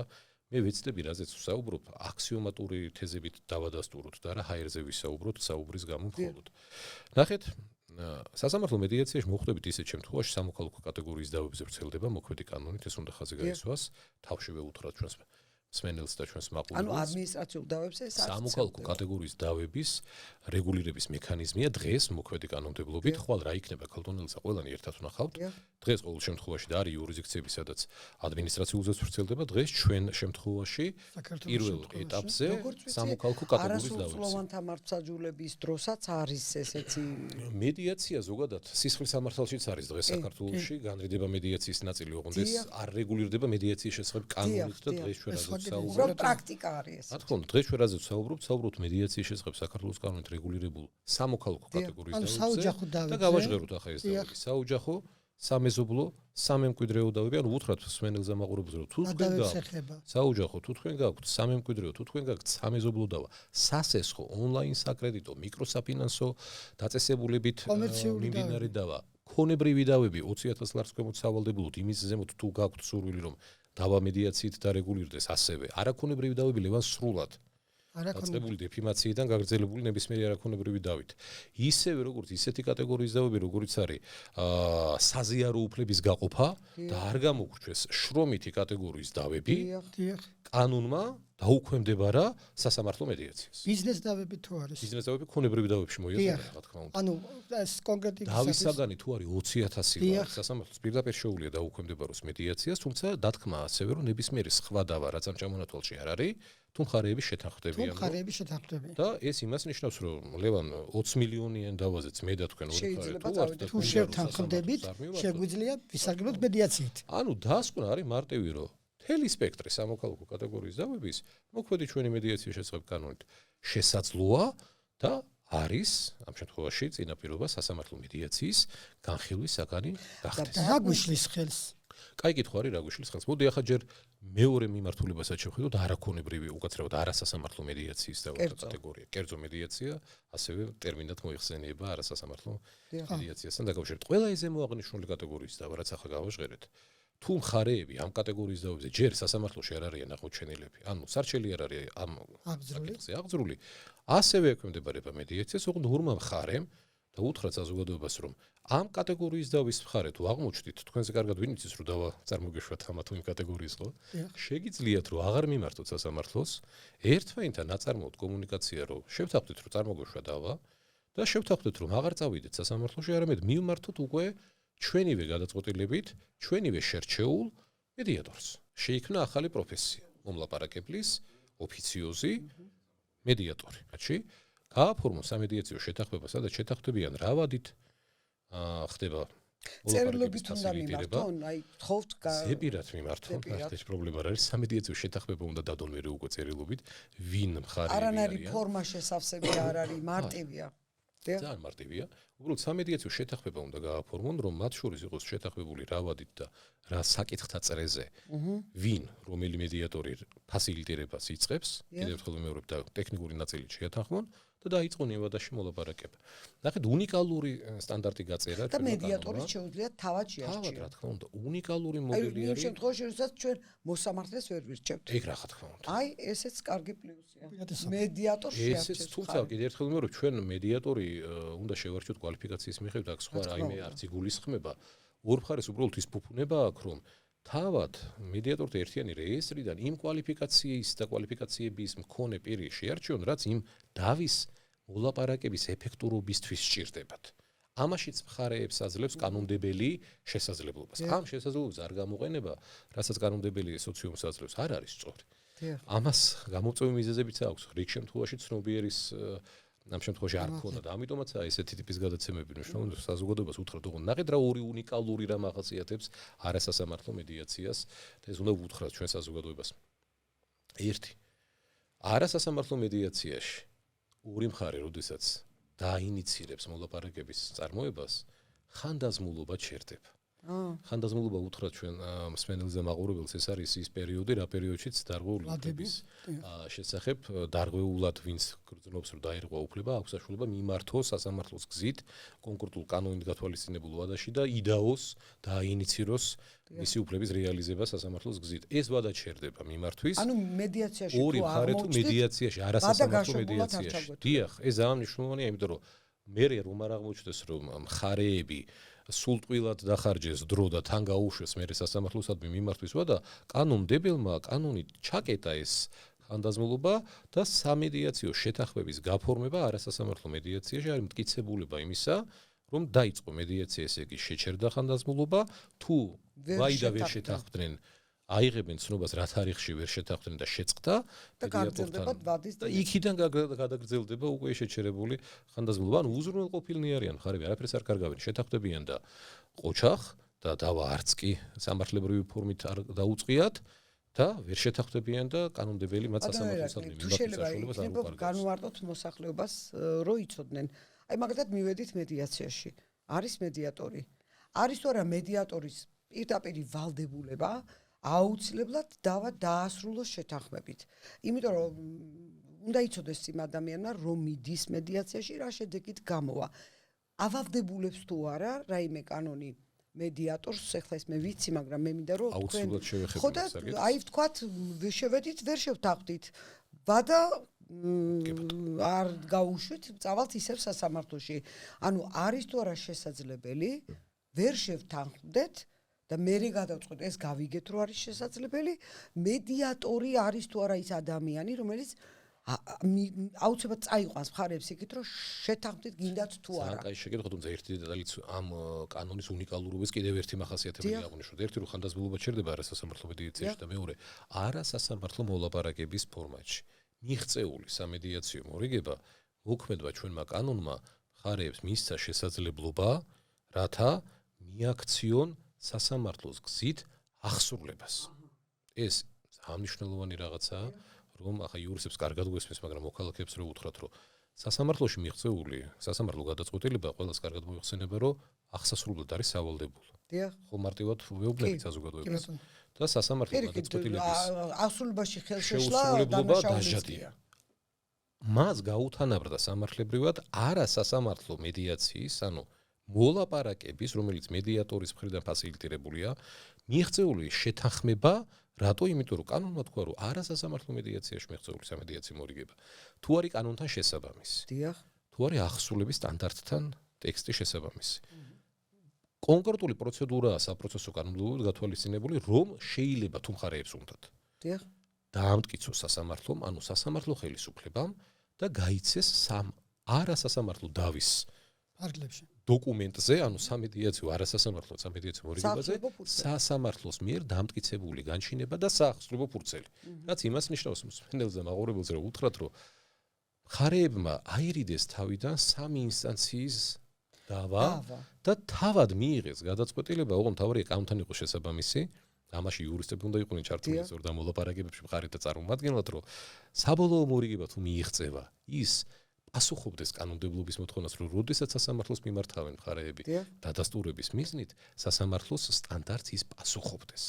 მე ვეცდები რაზეც ვსაუბრობ, აქსიომატური თეზებით დავადასტუროთ და არა ჰაერზე ვისაუბროთ საუბრის გამო მხოლოდ. ნახეთ, სასამართლო მედიაციაში მოხვდებით ისეთ შემთხვევაში სამოქალაქო კატეგორიის დავებზე ვრცელდება მოქმედი კანონით, ეს უნდა ხაზი გაისვას, თავშევე უთხრათ ჩვენს მსმენელს და ჩვენს მაყურებელს. ანუ ადმინისტრაციულ დავებზე ეს არ სამოქალაქო კატეგორიის დავების რეგულირების მექანიზმია დღეს მოქმედი კანონმდებლობით, ხვალ რა იქნება ქალტონელსა ყველანი ერთად ვნახავთ. დღეს ყოველ შემთხვევაში და არის იურისდიქციები, სადაც ადმინისტრაციულზეც ვრცელდება, დღეს ჩვენ შემთხვევაში პირველ ეტაპზე სამოქალაქო კატეგორიის დავებს. არასრულწლოვანთა მართლმსაჯულების დროსაც არის ესეთი მედიაცია ზოგადად სისხლის სამართალშიც არის დღეს საქართველოში, განრიდება მედიაციის ნაწილი, ოღონდ ეს არ რეგულირდება მედიაციის შესახებ კანონით და დღეს ჩვენ უბრალოდ პრაქტიკა არის ეს. რა თქმა უნდა, დღეს ჩვენ რაზეც ვსაუბრობთ მედიაციის შესახებ საქართველოს კანონით რეგულირებულ სამოქალაქო კატეგორიის დავებზე და გავაჟღეროთ ახლა ეს დავები. საოჯახო, სამეზობლო, სამემკვიდრეო დავები, ანუ უთხრათ მსმენელს და მაყურებელს რომ თუ თქვენ გაქვთ საოჯახო, თუ თქვენ გაქვთ სამემკვიდრეო, თუ თქვენ გაქვთ სამეზობლო დავა, სასესხო, ონლაინ საკრედიტო, მიკროსაფინანსო დაწესებულებით მიმდინარე დავა, ქონებრივი დავები 20,000 ლარს ქვემოთ სავალდებულოდ იმის ზემოთ თუ გაქვთ სურვილი რომ დავა მედიაციით დარეგულირდეს, ასევე არაქონებრივი დავები ლევან სრულად დაწყებული დეფიმაციიდან გაგრძელებული ნებისმიერი არაქონებრივი დავით. ისევე როგორც ისეთი კატეგორიის დავები, როგორც არის საზიარო უფლების გაყოფა და არ გამოგრჩეს შრომითი კატეგორიის დავები, კანონმა დაუქვემდებარა სასამართლო მედიაციას. ბიზნეს დავები თუ არის? ბიზნეს დავები ქონებრივი დავებში მოიაზრება, რა თქმა უნდა. ანუ ეს კონკრეტი დავის საგანი თუ არის 20,000 ლარი, სასამართლოს პირდაპირ შეუძლია დაუქვემდებაროს მედიაციას, თუმცა დათქმა ასევე რომ ნებისმიერი სხვა დავა, რაც ამ ჩამონათვალში არ არის, თუ მხარეები შეთანხმდებიან. და ეს იმას ნიშნავს, რომ ლევან 20 მილიონიან დავაზეც მე და თქვენ ორი მხარე თუ შევთანხმდებით, შეგვიძლია ვისარგებლოთ მედიაციით. ანუ დასკვნა არის მარტივი, რომ მთელი სპექტრი სამოქალაქო კატეგორიის დავების მოქმედი ჩვენი მედიაციის შესახებ კანონით შესაძლოა და არის ამ შემთხვევაში წინაპირობა სასამართლო მედიაციის განხილვის საგანი გახდეს. რა გვიშლის ხელს? კაი კითხვა არის, რა გვიშლის ხელს. მოდი ახლა ჯერ მეორე მიმართულებასაც შევხედოთ, არაქონებრივი, უკაცრავად არასასამართლო მედიაციის კატეგორია. კერძო მედიაცია, ასევე ტერმინად მოიხსენიება არასასამართლო მედიაციასთან დაკავშირებით. ყველა ეს ზემოაღნიშნული კატეგორიის დავა, რაც ახლა გავაჟღერეთ. თუ მხარეები ამ კატეგორიის დავებზე ჯერ სასამართლოში არ არიან აღმოჩენილები, ანუ სარჩელი არ არის ამ საკითხზე აღძრული, ასევე ექვემდებარება მედიაციას, ოღონდ ორმა მხარემ და უთხრათ საზოგადოებას, რომ ამ კატეგორიის დავის მხარე თუ აღმოჩნდით, თქვენზე კარგად ვინ იცის, რომ დავა წარმოგეშვათ ამა თუ იმ კატეგორიის ხო? შეგიძლიათ რომ აღარ მიმართოთ სასამართლოს, ერთმანეთთან აწარმოოთ კომუნიკაცია, რომ შევთანხმდით, რომ წარმოგეშვა დავა და შევთანხმდით, რომ აღარ წავიდეთ სასამართლოში, არამედ მივმართოთ უკვე ჩვენივე გადაწყვეტილებით, ჩვენივე შერჩეულ მედიატორს. შეიქმნა ახალი პროფესია, მომლაპარაკებლის ოფიციოზი მედიატორი. მათში გააფორმო სამედიაციო შეთანხმება, სადაც შეთანხმდებიან რა ვადით ხდება წერილობით უნდა მიმართონ, აი თხოვთ ზეპირად მიმართონ, ეს პრობლემა არ არის, სამედიაციო შეთანხმება უნდა დადონ მე უკვე წერილობით, ვინ მხარეები არიან. არანაირი ფორმა შესავსები არ არის, მარტივია. ძალიან მარტივია. უბრალოდ სამედიაციო შეთანხმება უნდა გააფორმონ, რომ მათ შორის იყოს შეთანხმებული რა ვადით და რა საკითხთა წრეზე. ვინ, რომელი მედიატორი ფასილიტირებას იწყებს, კიდევ ერთხელ ვიმეორებ და ტექნიკური ნაწილი შეათანხმონ და და დაიწყო ნევადაში მოლაპარაკება. ნახეთ, უნიკალური სტანდარტი გაწერა და მედიატორი შეუძლია თავად შეარჩიოს. რა თქმა უნდა, უნიკალური აი, მოდელი იმ არის. შემთხვევაში, როდესაც ჩვენ მოსამართლეს ვერ ვირჩევთ. ეგ რა თქმა უნდა. აი, ესეც კარგი პლუსია. უპირატესობა. მედიატორს ესეც შეარჩევს. თუმცა კიდევ ერთხელ ვიმეორებ, ჩვენ მედიატორი უნდა შევარჩიოთ კვალიფიკაციის მიხედვით, აქ სხვა რაიმე არც იგულისხმება. ორ მხარეს უბრალოდ ის ფუფუნება აქვს, რომ თავად მედიატორთა ერთიანი რეესტრიდან იმ კვალიფიკაციის და კვალიფიკაციების მქონე პირი შეარჩიონ, რაც იმ დავის მოლაპარაკების ეფექტურობისთვის სჭირდებათ. ამაშიც მხარეებს აძლევს კანონმდებელი შესაძლებლობას. ამ შესაძლებლობას არ გამოყენება, რასაც კანონმდებელი სოციუმს აძლევს, არ არის სწორი. ამას გამოწვევი მიზეზებიც აქვს. რიგ შემთხვევაში ცნობიერის ამ შემთხვევაში არ ქონდა და ამიტომაც ესეთი ტიპის გადაცემები მნიშვნელოვანია საზოგადოებას უთხრათ, რომ ნახეთ რა ორი უნიკალური რამ ახასიათებს არასასამართლო მედიაციას და ეს უნდა უთხრათ ჩვენ საზოგადოებას. ერთი. არასასამართლო მედიაციაში ორი მხარე, როდესაც დაინიცირებს მოლაპარაკების წარმოებას, ხანდაზმულობა ჩერდება. ხანდაზმულობა უთხრათ ჩვენ მსმენელს და მაყურებელს, ეს არის ის პერიოდი, რა პერიოდშიც დარღვეულების შესახებ დარღვეულად ვინც გრძნობს, რომ დაირღვა უფლება, აქვს საშუალება მიმართოს სასამართლოს გზით კონკრეტულ კანონით გათვალისწინებულ ვადაში და იდაოს და აინიციროს მისი უფლების რეალიზება სასამართლოს გზით. ეს ვადა ჩერდება მიმართვის. ანუ მედიაციაში ორი მხარე თუ მედიაციაში, არასასამართლო მედიაციაში. დიახ, ეს ძალიან მნიშვნელოვანია, იმიტომ რომ მე რომ არ აღმოჩნდეს, რომ მხარეები სულტყვილად დახარჯეს დრო და თან გაუშვეს მე სასამართლოსადმი მიმართვის ვადა, კანონმდებელმა კანონით ჩაკეტა ეს ხანდაზმულობა და სამედიაციო შეთანხმების გაფორმება არასასამართლო მედიაციაში არის მტკიცებულება იმისა, რომ დაიწყო მედიაცია, ესე იგი შეჩერდა ხანდაზმულობა, თუ ვაიდა ვერ შეთანხმდნენ, აიღებენ ცნობას რა თარიღში ვერ შეთანხმდნენ და შეწყდა და გაგრძელდება ვადის და იქიდან გადაგრძელდება უკვე შეჩერებული ხანდაზმულობა. ანუ უზრუნველყოფილნი არიან მხარეები, არაფერს არ კარგავენ, შეთანხმდებიან და ყოჩახ და დავა არც კი სამართლებრივი ფორმით არ დაუწყიათ და ვერ შეთანხმდებიან და კანონმდებელი მათ სასამართლოსადმი მიმართვის საშუალებას არ უყარგავს. განვარტოთ მოსახლეობას, რომ იცოდნენ. აი მაგალითად მივედით მედიაციაში. არის მედიატორი. არის თუ არა მედიატორის პირდაპირ ვალდებულება აუცილებლად დაასრულოს შეთანხმებით. იმიტომ რომ უნდა იცოდეს იმ ადამიანმა, რომ მიდის მედიაციაში, რა შედეგით გამოვა. ავალდებულებს თუ არა რაიმე კანონი მედიატორს, ეხლა ეს მე ვიცი, მაგრამ მე მინდა რომ აუცილებლად შევეხებინოთ. ხო და აი ვთქვათ, შევედით, ვერ შევთანხმდით. ვადა არ გაუშვით, წავალთ ისევ სასამართლოში. ანუ არის თუ არა შესაძლებელი, ვერ შევთანხმდეთ და მერე გადავწყვეტ ეს გავიგეთ რომ არის შესაძლებელი, მედიატორი არის თუ არა ის ადამიანი, რომელიც აუცილებლად წაიყვანს მხარეებს იქით, რომ შეთანხმდით გინდათ თუ არა. ძალიან კაი შეკითხვა, თუმცა ერთი დეტალიც ამ კანონის უნიკალურობის კიდევ ერთი მახასიათებელი აღნიშნოთ. ერთი რომ ხანდაზმულობა ჩერდება არასასამართლო მედიაციაში და მეორე არასასამართლო მოლაპარაკების ფორმატში. მიღწეული სამედიაციო მორიგება მოქმედმა ჩვენმა კანონმა მხარეებს მისცა შესაძლებლობა, რათა მიაქციონ სასამართლოს გზით ახსრულებას. ეს ამნიშნულოვანი რაღაცაა, რომ ახლა იურისტებს კარგად გვესმის, მაგრამ მოქალაქეებს რო უთხრათ, რომ სასამართლოში მიღწეული სასამართლო გადაწყვეტილება ყველას კარგად მოიხსენება, რომ აღსასრულებლად არის სავალდებულო. დიახ. ხო მარტივად ვეუბნებით საზოგადოებას. და სასამართლო გადაწყვეტილების აღსრულებაში ხელშეშლა დაშადია. მას გაუთანაბრდა სამართლებრივად არასასამართლო მედიაციის, ანუ მოლაპარაკების, რომელიც მედიატორის მხრიდან ფასილიტირებულია, მიღწეული შეთანხმება, რატო? იმიტომ რომ კანონმა თქვა, რომ არასასამართლო მედიაციაში მიღწეული სამედიაციო მორიგება თუ არის კანონთან შესაბამისი. დიახ. თუ არის ახსრულების სტანდარტთან ტექსტი შესაბამისი. კონკრეტული პროცედურაა საპროცესო კანონმდებლობით გათვალისწინებული, რომ შეიძლება თუ მხარეებს უნდათ. დიახ. დაამტკიცოს სასამართლომ, ანუ სასამართლო ხელისუფლებამ და გაიცეს არასასამართლო დავის ფარგლებში. დოკუმენტზე, ანუ სამედიაციო არასასამართლო სამედიაციო მორიგებაზე სასამართლოს მიერ დამტკიცებული განჩინება და საახსრულებო ფურცელი. რაც იმას ნიშნავს მსმენელს და მაყურებელს, რომ უთხრათ, რომ მხარეებმა აირიდეს თავიდან სამი ინსტანციის დავა და თავად მიიღეს გადაწყვეტილება, ოღონდ მთავარია კანონთან იყოს შესაბამისი. ამაში იურისტები უნდა იყვნენ ჩართული ზორ და მოლაპარაკებებში მხარეთა წარმომადგენლად, რომ საბოლოო მორიგება თუ მიიღწევა, ის პასუხობდეს კანონმდებლობის მოთხოვნას, რომ როდესაც სასამართლოს მიმართავენ მხარეები დადასტურების მიზნით, სასამართლოს სტანდარტს ის პასუხობდეს.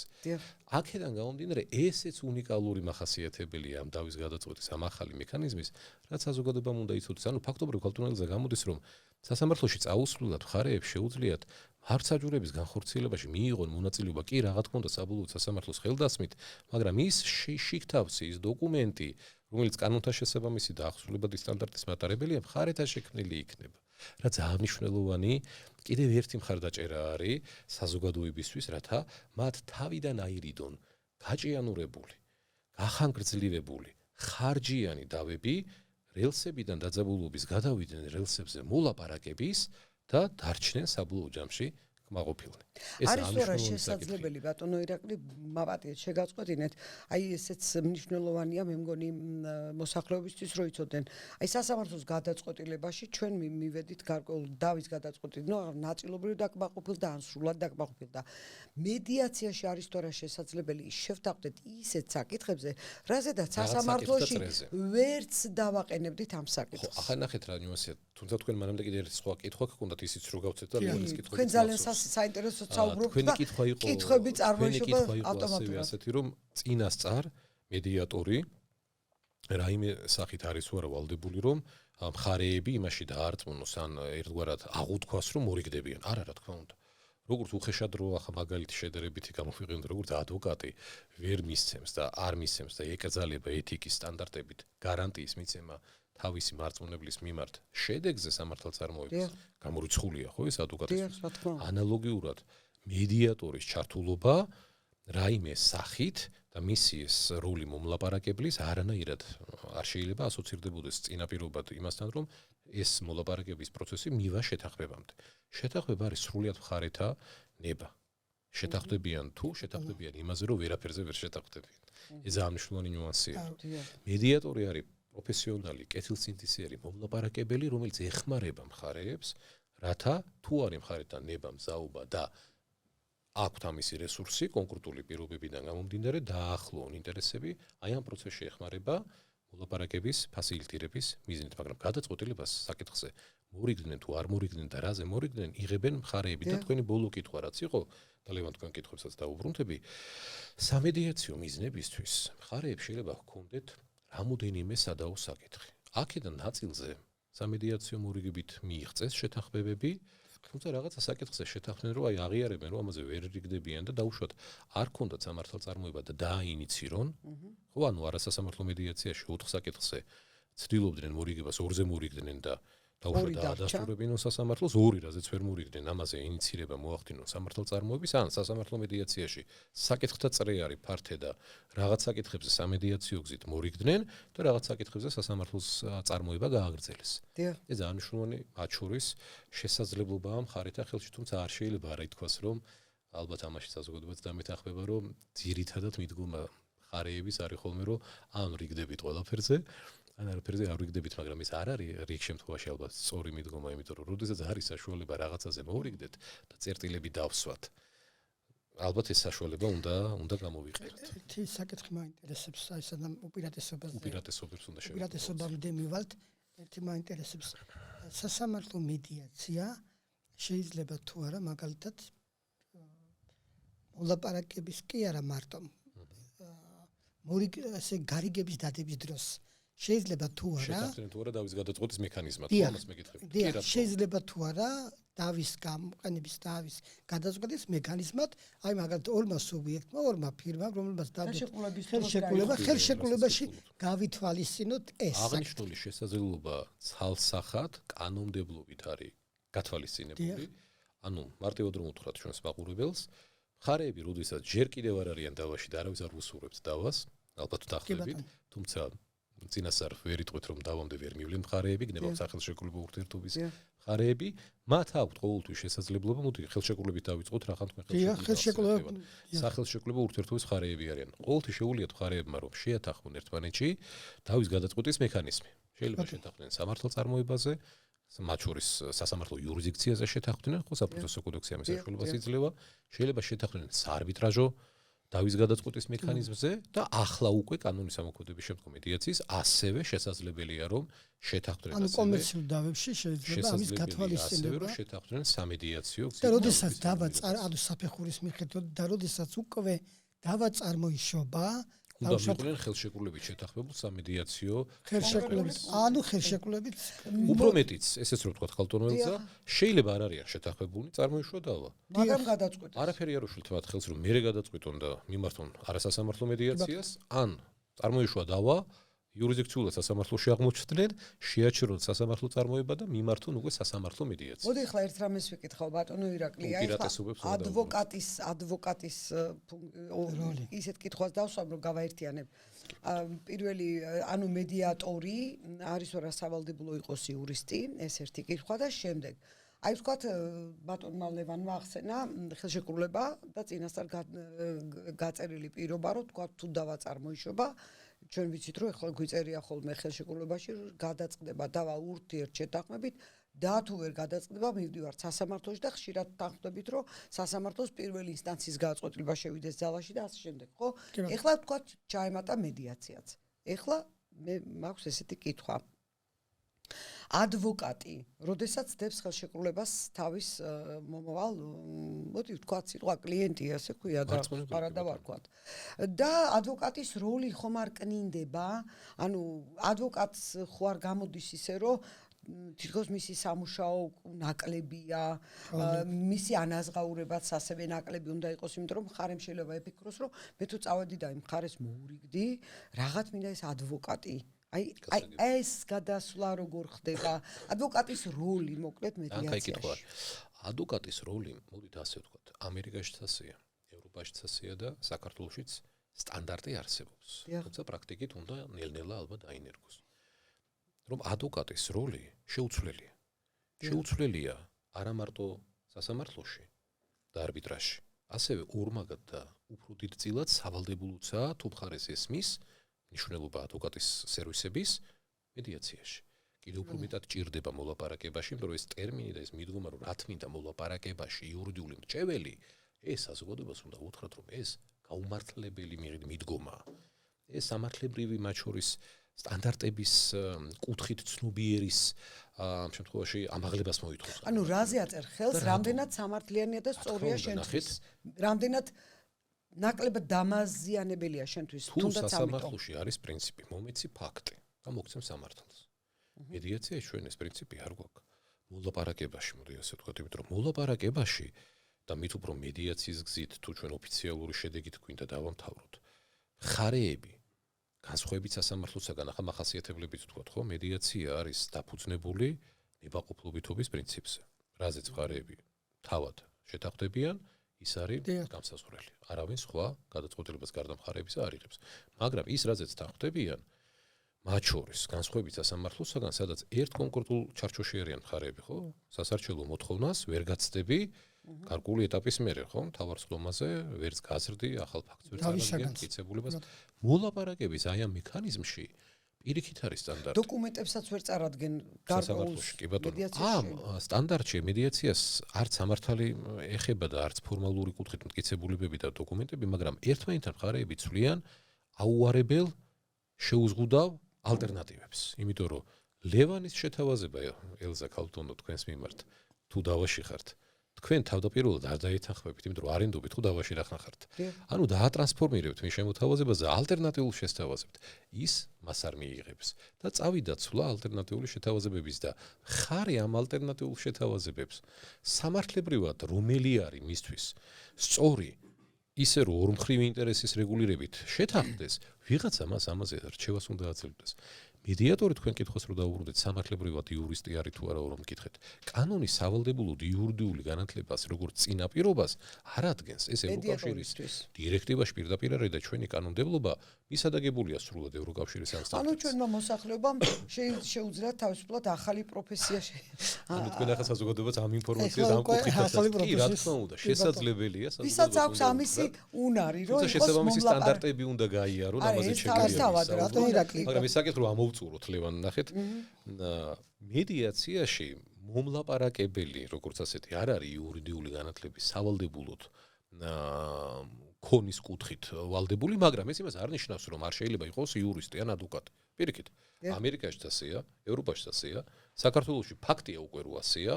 აქედან გამომდინარე, ესეც უნიკალური მახასიათებელია ამ დავის გადაწყვეტის ამ ახალი მექანიზმის, რაც საზოგადოებამ უნდა იცოდეს. ანუ ფაქტობრივ ქალთუნელზე გამოდის, რომ სასამართლოში წაუსვლელად მხარეებს შეუძლიათ მართლმსაჯულების განხორციელებაში მიიღონ მონაწილეობა კი რა თქმა უნდა საბოლოოდ სასამართლოს ხელდასმით, მაგრამ ის შიგთავსი, ის დოკუმენტი, რომელიც კანონთან შესაბამისი და ახსოვლებადი სტანდარტის მატარებელია, მხარეთან შექმნილი იქნება. რაც ძალიან მნიშვნელოვანი კიდევ ერთი მხარდაჭერა არის საზოგადოებისთვის, რათა მათ თავიდან აირიდონ გაჭიანურებული, გახანგრძლივებული, ხარჯიანი დავები რელსებიდან დაძაბულობის გადავიდნენ რელსებზე მოლაპარაკების და დარჩნენ საბოლოო ჯამში კმაყოფილნი. არის თუ არა შესაძლებელი ბატონო ირაკლი მაპატიეთ შეგაწყვეტინეთ, აი ესეც მნიშვნელოვანია მე მგონი მოსახლეობისთვის რომ იცოდნენ. აი სასამართლოს გადაწყვეტილებაში ჩვენ მივედით გარკვეულ დავის გადაწყვეტილ, ნაწილობრივ დაკმაყოფილ და ან სრულად დაკმაყოფილ და მედიაციაში არის თუ არა შესაძლებელი შევთანხმდეთ ისეთ საკითხებზე, რაზედაც სასამართლოში ვერც დავაყენებდით ამ საკითხს. ხო, ახლა ნახეთ რა ნიუანსია, თუმცა თქვენ მანამდე კიდევ ერთი სხვა კითხვა გქონდათ ისიც რო გავცეთ და ლეონის კითხვა. თქვენ ძალიან საინტერესო საუბრობთ და კითხვები წარმოიშვება ავტომატურად. ასეთი რომ წინასწარ მედიატორი რაიმე სახით არის თუ არა ვალდებული რომ მხარეები იმაში დაარწმუნოს ან ერთგვარად აღუთქვას რომ მორიგდებიან. არა რა თქმა უნდა. როგორც უხეშად რო ახლა მაგალითი შედარებითი გამოვიყენოთ, როგორც ადვოკატი ვერ მისცემს და არ მისცემს და ეკრძალება ეთიკის სტანდარტებით გარანტიის მიცემა თავისი მარწმუნებლის მიმართ შედეგზე სამართალწარმოების გამორიცხულია ხო ეს ადვოკატის ანალოგიურად მედიატორის ჩართულობა რაიმე სახით და მისი ეს როლი მომლაპარაკებლის არანაირად არ შეიძლება ასოცირდებოდეს წინაპირობად იმასთან რომ ეს მოლაპარაკების პროცესი მივა შეთანხმებამდე. შეთანხმება არის სრულიად მხარეთა ნება. შეთანხმდებიან თუ შეთანხმდებიან იმაზე რომ ვერაფერზე ვერ შეთანხმდებიან. ეს ძალიან მნიშვნელოვანი ნიუანსია. მედიატორი არის პროფესიონალი, კეთილსინთეზიერი მომლაპარაკებელი, რომელიც ეხმარება მხარეებს, რათა თუ არის მხარეთან ნება, მზაობა და აქვთ ამისი რესურსი კონკრეტული პირობებიდან გამომდინარე დაახლოონ ინტერესები, აი ამ პროცესში ეხმარება მოლაპარაკების ფასილიტირების მიზნით, მაგრამ გადაწყვეტილებას საკითხზე მორიგდნენ თუ არ მორიგდნენ და რაზე მორიგდნენ, იღებენ მხარეები და თქვენი ბოლო კითხვა რაც იყო, და ლევან თქვენ კითხვებსაც დაუბრუნდები, სამედიაციო მიზნებისთვის მხარეებს შეიძლება ჰქონდეთ რამოდენიმე სადაო საკითხი. აქედან ნაწილზე სამედიაციო მორიგებით მიიღწეს შეთანხმებები, თუმცა რაღაცა საკითხზე შეთანხმდნენ, რომ აი აღიარებენ, რომ ამაზე ვერ რიგდებიან და დაუშვათ არ ქონდათ სამართალწარმოება და დააინიცირონ, ხო, ანუ არასასამართლო მედიაციაში 4 საკითხზე ცდილობდნენ მორიგებას, ორზე მორიგდნენ და დაუშვათ დაადასტურებინონ სასამართლოს, ორი რაზეც ვერ მორიგდნენ, ამაზე ინიცირება მოახდინონ სამართალწარმოების, ან სასამართლო მედიაციაში საკითხთა წრე არის ფართე და რაღაც საკითხებზე სამედიაციო გზით მორიგდნენ და რაღაც საკითხებზე სასამართლოს წარმოება გააგრძელეს. ეს ძალიან მნიშვნელოვანი მათ შორის შესაძლებლობაა მხარეთა ხელში, თუმცა არ შეიძლება არა ითქვას, რომ ალბათ ამაში საზოგადოებაც დამეთანხმება, რომ ძირითადად მიდგომა მხარეების არის ხოლმე, რომ ან რიგდებით ყველაფერზე ან არაფერზე არ ვიგდებით, მაგრამ ეს არ არის რიგ შემთხვევაში ალბათ სწორი მიდგომა, იმიტომ რომ როდესაც არის საშუალება რაღაცაზე მოვრიგდეთ და წერტილები დავსვათ. ალბათ ეს საშუალება უნდა გამოვიყენოთ. ერთი საკითხი მაინტერესებს, აი სანამ უპირატესობაზე. უპირატესობებს უნდა შევიდეთ. უპირატესობამდე მივალთ, ერთი მაინტერესებს. სასამართლო მედიაცია შეიძლება თუ არა მაგალითად მოლაპარაკების კი არა მარტო. ასე გარიგების დადების დროს შეიძლება თუ არა შეთანხმდნენ თუ არა დავის გადაწყვეტის მექანიზმად, ამას მეკითხები. შეიძლება თუ არა დავის გამოყენების დავის გადაწყვეტის მექანიზმად, აი მაგალითად ორმა სუბიექტმა, ორმა ფირმამ, რომელმაც ხელშეკრულებაში გავითვალისწინოთ ეს. აღნიშნული შესაძლებლობა ცალსახად კანონმდებლობით არის გათვალისწინებული. ანუ მარტივად რომ უთხრათ ჩვენს მაყურებელს, მხარეები როდესაც ჯერ კიდევ არ არიან დავაში და არავის არ უსურვებს დავას, ალბათ დაახლოებით, თუმცა წინასწარ ვერ იტყვით რომ დავამდე ვერ მივლენ მხარეები, გნებავ სახელშეკრულებო ურთიერთობის მხარეები, მათ აქვთ ყოველთვის შესაძლებლობა, მოდი ხელშეკრულებით დავიწყოთ რახან თქვენ ხელშეკრულება. სახელშეკრულებო ურთიერთობის მხარეები არიან. ყოველთვის შეუულიათ მხარეებმა რომ შეათანხმონ ერთმანეთში დავის გადაწყვეტის მექანიზმი. შეიძლება შეთანხმდნენ სამართალწარმოებაზე, მათ შორის სასამართლო იურისდიქციაზე შეთანხმდნენ, ხო, საპროცესო კოდექსი ამის საშუალებას იძლევა, შეიძლება შეთანხმდნენ საარბიტრაჟო დავის გადაწყვეტის მექანიზმზე და ახლა უკვე კანონის ამოქმედების შემდგომ მედიაციის ასევე შესაძლებელია რომ შეთანხმდნენ ანუ კომერციულ დავებში შეიძლება ამის გათვალისწინება შეთანხმდნენ სამედიაციო და როდესაც დავა ანუ საფეხურის მიხედვით და როდესაც უკვე დავა წარმოიშობა უნდა მიყვნენ ხელშეკრულებით შეთანხმებულ სამედიაციო ხელშეკრულებით უფრო მეტიც ესეც რომ ვთქვათ ხალხტონელსა შეიძლება არ არიან შეთანხმებული წარმოიშვა დავა მაგრამ გადაწყვეტეს არაფერი არ უშვილთ ხელს რომ მე გადაწყვეტონ და მიმართონ არასასამართლო მედიაციას ან წარმოიშვა დავა იურისდიქციულად სასამართლოში აღმოჩნდნენ შეაჩერონ სასამართლო წარმოება და მიმართონ უკვე სასამართლო მედიაციას მოდი ახლა ერთ რამეს ვიკითხავ ბატონო ირაკლი აი ადვოკატის ისეთ კითხვას დავსვამ რომ გავაერთიანებ პირველი ანუ მედიატორი არის რა სავალდებულო იყოს იურისტი ეს ერთი კითხვა და შემდეგ აი ვთქვათ ბატონმა ლევანმა ახსენა ხელშეკრულება და წინასწარ გაწერილი პირობა რომ ვთქვათ თუ დავა წარმოიშობა ჩვენ ვიცით რომ ახლა გვიწერია ხოლმე ხელშეკრულებაში გადაწყდება დავა ურთიერთ შეთანხმებით და თუ ვერ გადაწყდება მივდივართ სასამართლოში და ხშირად თანხმდებით რომ სასამართლოს პირველი ინსტანციის გადაწყვეტილება შევიდეს ძალაში და ასე შემდეგ ხო ეხლა ვთქვათ ჩაემატა მედიაციაც ეხლა მე მაქვს ესეთი კითხვა ადვოკატი, როდესაც დებს ხელშეკრულებას თავის მომავალ, მოდი ვთქვათ, სიტყვა კლიენტი, ასე ქვია და არადა ვარქვათ. და ადვოკატის როლი ხომ არ კნინდება, ანუ ადვოკატს ხო არ გამოდის ისე, რომ თითქოს მისი სამუშაო ნაკლებია, მისი ანაზღაურებაც ასევე ნაკლები უნდა იყოს, იმიტომ რომ მხარემ შეიძლება იფიქროს, რომ მე თუ წავედი და იმ მხარეს მოურიგდი, რაღაც მინდა ეს ადვოკატი აი ეს გადასვლა როგორ ხდება ადვოკატის როლი მოკლედ მედიაციაში ადვოკატის როლი მოდით ასე ვთქვათ ამერიკაშიც ასეა ევროპაშიც ასეა და საქართველოშიც სტანდარტი არსებობს თუმცა პრაქტიკით უნდა ნელ-ნელა ალბათ დაინერგოს რომ ადვოკატის როლი შეუცვლელია არა მარტო სასამართლოში და არბიტრაჟში ასევე ორმაგად და უფრო დიდწილად სავალდებულოა თუ მხარეს ესმის ნიშნულობა ადვოკატის სერვისების მედიაციაში. კიდევ უფრო მეტად ჭირდება მოლაპარაკებაში, იმიტომ რომ ეს ტერმინი და ეს მიდგომა რომ რა თმინდა მოლაპარაკებაში იურიდიული მრჩეველი, ეს საზოგადოებას უნდა უთხრათ რომ ეს გაუმართლებელი მიდგომაა. ეს სამართლებრივი მათ შორის სტანდარტების კუთხით ცნობიერის ამ შემთხვევაში ამაღლებას მოითხოვს. ანუ რაზე აწერ ხელს, რამდენად სამართლიანია და სწორია შენთვის. რამდენად ნაკლებად დამაზიანებელია შენთვის თუნდაც ამიტომ. სასამართლოში არის პრინციპი, მომეცი ფაქტი და მოგცემ სამართალს. მედიაციაში ჩვენ ეს პრინციპი არ გვაქვს. მოლაპარაკებაში, მოდი ასე ვთქვათ, იმიტომ რომ მოლაპარაკებაში და მით უფრო მედიაციის გზით თუ ჩვენ ოფიციალური შედეგით გვინდა დავამთავროთ. მხარეები განსხვავებით სასამართლოსაგან ახლა მახასიათებლებით ვთქვათ, ხო, მედიაცია არის დაფუძნებული ნებაყოფლობითობის პრინციპზე. რაზეც მხარეები თავად შეთანხმდებიან ის არის გამსაზღვრელი. არავინ სხვა გადაწყვეტილებას გარდა მხარეებისა არ იღებს. მაგრამ ის რაზეც თანხმდებიან, მათ შორის განსხვავებით სასამართლოსაგან, სადაც ერთ კონკრეტულ ჩარჩოში არიან მხარეები, ხო? სასარჩელო მოთხოვნას ვერ გაცდები გარკვეული ეტაპის მერე, ხო? მთავარ სხდომაზე ვერც გაზრდი, ახალ ფაქტს ვერ წარადგენთ, მტკიცებულებას. მოლაპარაკების აი ამ მექანიზმში პირიქით არის სტანდარტი. დოკუმენტებსაც ვერ წარადგენენ სასამართლოში, კი ბატონო. ამ სტანდარტში მედიაციას არც სამართალი ეხება და არც ფორმალური კუთხით მტკიცებულებები და დოკუმენტები, მაგრამ ერთმანეთთან მხარეები ცვლიან აუარებელ შეუზღუდავ ალტერნატივებს. იმიტომ რომ ლევანის შეთავაზება ელზა ქალტონო თქვენს მიმართ თუ დავაში ხართ თქვენ თავდაპირველად არ დაეთანხმებით, იმიტომ რომ არენდობით თუ დავაში რა ხნახართ. ანუ დაატრანსფორმირებთ მის შემოთავაზებას და ალტერნატიულ შესთავაზებთ. ის მას არ მიიღებს და წავიდა ცვლა ალტერნატიული შეთავაზებების და ხარი ამ ალტერნატიულ შეთავაზებებს სამართლებრივად რომელი არის მისთვის სწორი ისე რომ ორმხრივი ინტერესის რეგულირებით შეთანხმდეს, ვიღაცა მას ამაზე რჩევას უნდა აძლევდეს. მედიატორი თქვენ კითხოს რომ დაუბრუნდეთ სამართლებრივად იურისტი არის თუ არა რომ მკითხეთ. კანონის სავალდებულოდ იურიდიული განათლებას როგორც წინაპირობას არ ადგენს ეს ევროკავშირის დირექტივაში პირდაპირ არის და ჩვენი კანონმდებლობა მისადაგებულია სრულად ევროკავშირის ამ სტატუსით. ანუ ჩვენმა მოსახლეობამ შეუძლიათ თავისუფლად ახალი პროფესია ანუ თქვენ ახლა საზოგადოებას ამ ინფორმაციას ამ კუთხით კი რა თქმა უნდა შესაძლებელია საზოგადოებას ვისაც აქვს ამისი უნარი რომ იყოს შესაბამისი სტანდარტები უნდა გაიარონ ამაზე შეგვიძლია მაგრამ ეს საკითხი რომ ამოვწუროთ ლევან ნახეთ მედიაციაში მომლაპარაკებელი როგორც ასეთი არ არის იურიდიული განათლების სავალდებულოდ ქონის კუთხით ვალდებული, მაგრამ ეს იმას არ ნიშნავს, რომ არ შეიძლება იყოს იურისტი ან ადვოკატი. პირიქით, ამერიკაშიც ასეა, ევროპაშიც ასეა, საქართველოში ფაქტია უკვე რო ასეა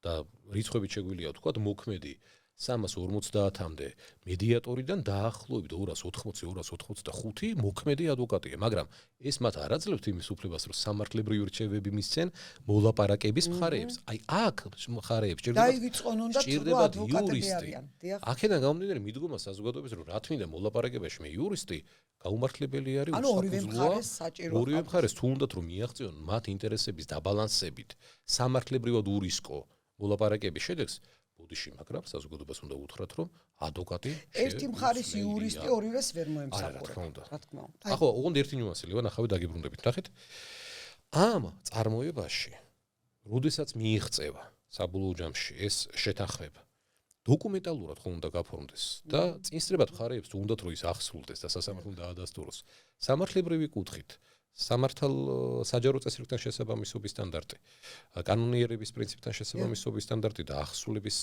და რიცხვებით შეგვიძლია ვთქვათ, მოქმედი 350-მდე მედიატორიდან დაახლოებით 280-285 მოქმედი ადვოკატია, მაგრამ ეს მათ არ აძლევთ იმის უფლებას, რომ სამართლებრივი რჩევები მისცენ მოლაპარაკების მხარეებს. აი აქ მხარეებს დაივიწყონ უნდა თუ ადვოკატები არიან. აქედან გამომდინარე მიდგომა საზოგადოების, რომ რა თქმა უნდა მოლაპარაკებაში მე იურისტი გაუმართლებელი არის, ანუ ორივე მხარეს საჭირო. ორივე მხარეს თუ უნდათ რომ მიაღწიონ მათ ინტერესების დაბალანსებით სამართლებრივად ურისკო მოლაპარაკების შედეგს, ბოდიში, მაგრამ საზოგადოებას უნდა უთხრათ, რომ ადვოკატი ერთი მხარის იურისტი ორივეს ვერ მოემსახურება. რა თქმა უნდა. ახლა ოღონდ ერთი ნიუანსი ლევან ახავე დაგიბრუნდებით, ნახეთ. ამ წარმოებაში, როდესაც მიიღწევა საბოლოო ჯამში ეს შეთანხმება, დოკუმენტალურად ხომ უნდა გაფორმდეს და წინსწრებად მხარეებს უნდათ რომ ის ახსულდეს და სასამართლომ დაადასტუროს. სამართლებრივი კუთხით სამართალ-საჯარო წესრიგთან შესაბამისობის სტანდარტი, კანონიერების პრინციპთან შესაბამისობის სტანდარტი და ახსულების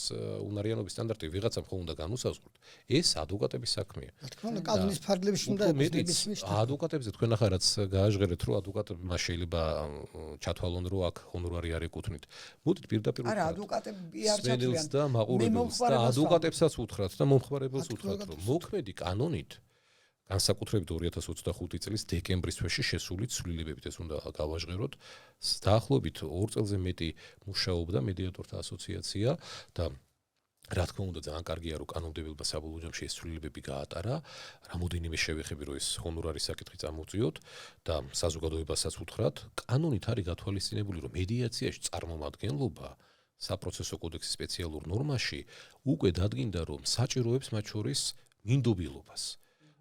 უნარიანობის სტანდარტი ვიღაცამ ხომ უნდა განუსაზღვროთ. ეს ადვოკატების საქმეა. რა თქმა უნდა, კანონის ფარგლებში უნდა იყოს. ადვოკატებზე თქვენ ახლა რაც გააჟღერეთ, რომ ადვოკატებმა შეიძლება ჩათვალონ, რომ აქ ჰონორარი არ ეკუთვნით. მოდით პირდაპირ არა, ადვოკატები არ ჩათვლიან და მაყურებელს და ადვოკატებსაც უთხრათ და მომხმარებელს უთხრათ, რომ მოქმედი კანონით განსაკუთრებით 2025 წლის დეკემბრის თვეში შესული ცვლილებებით ეს უნდა გავაჟღეროთ. დაახლოებით 2 წელზე მეტი მუშაობდა მედიატორთა ასოციაცია და რა თქმა უნდა ძალიან კარგია რომ კანონმდებელმა საბოლოო ჯამში ეს ცვლილებები გაატარა. რამოდენიმე შევეხები რომ ეს ჰონორარის საკითხი წამოვწიოთ და საზოგადოებასაც უთხრათ, კანონით არის გათვალისწინებული რომ მედიაციაში წარმომადგენლობა საპროცესო კოდექსის სპეციალურ ნორმაში უკვე დადგინდა რომ საჭიროებს მათ შორის მინდობილობას.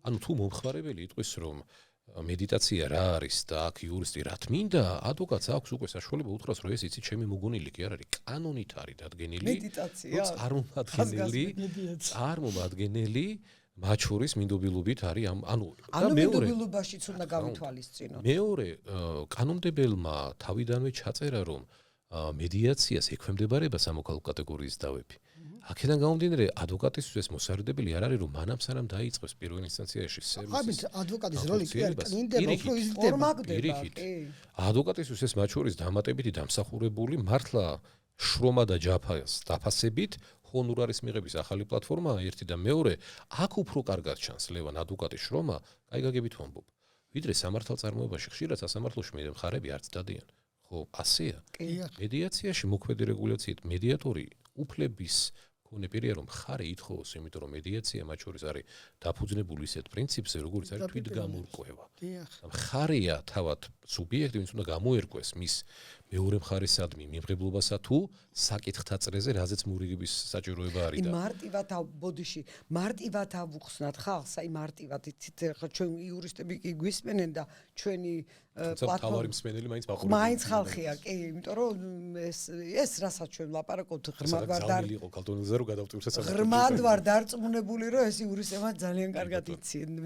ანუ თუ მომხმარებელი იტყვის რომ მედიტაცია რა არის და აქ იურისტი რა თმინდა, ადვოკატს აქვს უკვე საშუალება უთხრას რომ ეს იცი ჩემი მოგონილი კი არ არის, კანონით არის დადგენილი მედიტაცია წარმომადგენელი მათ შორის მინდობილობით არის ანუ მინდობილობაშიც უნდა გავითვალისწინოთ. მეორე კანონმდებელმა თავიდანვე ჩაწერა რომ მედიაციას ექვემდებარება სამოქალაქო კატეგორიის დავები. აქედან გამომდინარე ადვოკატისთვის მოსარდებელი არ არის რომ მანამ სანამ დაიწყებს პირველ ინსტანციაში სერვისი. ადვოკატის როლი კი არის წინდება უფრო იზრდება. ადვოკატისთვის ეს მათ შორის დამატებითი დამსახურებული მართლა შრომა და ჯაფას დაფასებით ჰონორარის მიღების ახალი პლატფორმაა ერთი და მეორე აქ უფრო კარგად ჩანს ლევან ადვოკატის შრომა, კაი გაგებით ვამბობ. ვიდრე სამართალ წარმოებაში ხშირად სასამართლოში მხარეები არც დადიან. ხო, ასეა. მედიაციაში მოქმედი რეგულაციით მედიატორი უფლების მქონე პირია რომ მხარე ითხოვოს, იმიტომ რომ მედიაცია მათ შორის არის დაფუძნებული ისეთ პრინციპზე, როგორც არის თვითგამორკვევა. მხარეა თავად სუბიექტი, ვინც უნდა გამოერკვეს მის მეორე მხარესადმი მიმღებლობასა თუ საკითხთა წრეზე, რაზეც მორიგების საჭიროება არის და მარტივად ბოდიში, მარტივად ავუხსნათ ხალხს, აი მარტივად იცით ხა ჩვენ იურისტები კი გვისმენენ და ჩვენი პლატფორმი მსმენელი მაინც ხალხია, კი, იმიტომ რომ ეს რასაც ჩვენ ლაპარაკობთ ღრმად ვარ დარწმუნებული რომ ეს იურისტებმა ძალიან კარგად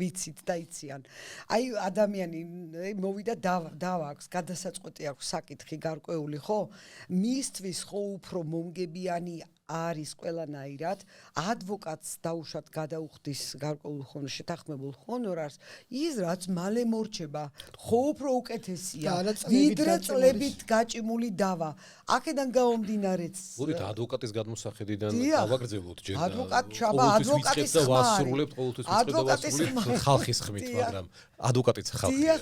ვიცით და იციან. აი ადამიანი მოვიდა დავა აქვს, გადასაწყვეტი აქვს საკითხი გარკვეული, ხო? მისთვის ხო უფრო მომგებიანი არის ყველანაირად ადვოკატს დაუშვათ გადაუხდის გარკვეულ შეთანხმებულ ჰონორარს ის რაც მალე მორჩება ხო უფრო უკეთესია ვიდრე წლებით გაჭიმული დავა აქედან გამომდინარეც მოდით ადვოკატის გადმოსახედიდან გავაგრძელოთ ჯერ ადვოკატის ვასრულებთ ყოველთვის ხალხის ხმით მაგრამ ადვოკატიც ხალხია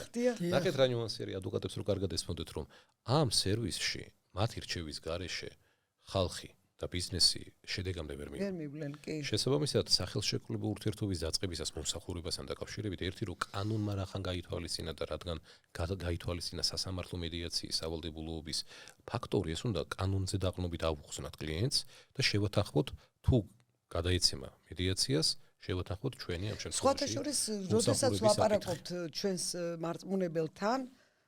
ნახეთ რა ნიუანსი არის ადვოკატებს რო კარგად ესმოდეთ რომ ამ სერვისში მათი რჩევის გარეშე ხალხი და ბიზნესი შედეგამდე ვერ მივლენ, კი. შესაბამისად, სახელშეკრულებულ ურთიერთობის დაწყებისას მომსახურებასთან დაკავშირებით ერთი რომ კანონმა რახან გაითვალისწინა და რადგან გაითვალისწინა სასამართლო მედიაციის სავალდებულოების ფაქტორი, ეს უნდა კანონზე დაყრდნობით ავუხსნათ კლიენტს და შევათანხმოთ თუ გადაეცემა მედიაციას შევათანხმოთ ჩვენი ამ შემთხვევაში. სხვათა შორის, როდესაც ვაპარაკობთ ჩვენს მარწმუნებელთან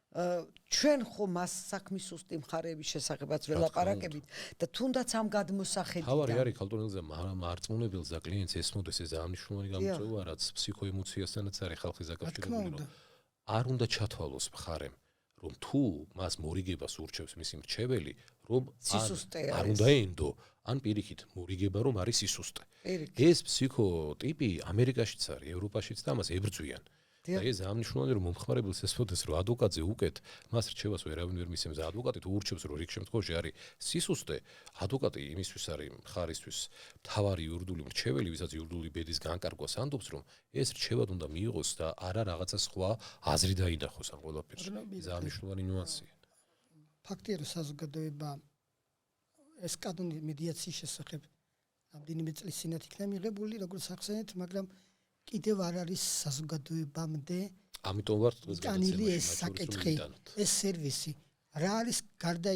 ჩვენ ხო მას საქმის უსტი მხარეების შესახებაც ველაპარაკებით და თუნდაც ამ გადმოსახედიდან თავარი არის ქალტონელზე მარწმუნებელს და კლიენტს ესმოდეს ეს ამნიშნული გამოწვევა რაც ფსიქოემოციასთანაც არის ხალხის დაკავშირებული რომ არ უნდა ჩათვალოს მხარემ რომ თუ მას მორიგებას ურჩევს მისი მრჩეველი რომ არ უნდა ენდო ან პირიქით მორიგება რომ არის სისუსტე. პირიქით. ეს ფსიქოტიპი ამერიკაშიც არის, ევროპაშიც და ამას ებრძვიან. და ეს ძალიან მნიშვნელოვანია რომ მომხმარებელს ესწოდეს რომ ადვოკატზე უკეთ მას რჩევას ვერავინ ვერ მისცემს და ადვოკატი თუ ურჩევს რომ რიგ შემთხვევაში არის სისუსტე, ადვოკატი იმისთვის არის მხარისთვის მთავარი იურიდიული მრჩეველი, ვისაც იურიდიული ბედის განკარგვას ანდობს რომ ეს რჩევად უნდა მიიღოს და არა რაღაცა სხვა აზრი დაინახოს ამ ყველაფერში. ძალიან მნიშვნელოვანი ნიუანსია. ფაქტია რომ საზოგადოება ეს კანონი მედიაციის შესახებ რამდენიმე წლის წინათ იქნა მიღებული როგორც ახსენეთ, მაგრამ კიდევ არ არის საზოგადოებამდე ამიტომ ვარ დღეს განილი ეს საკითხი, ეს სერვისი. რა არის გარდა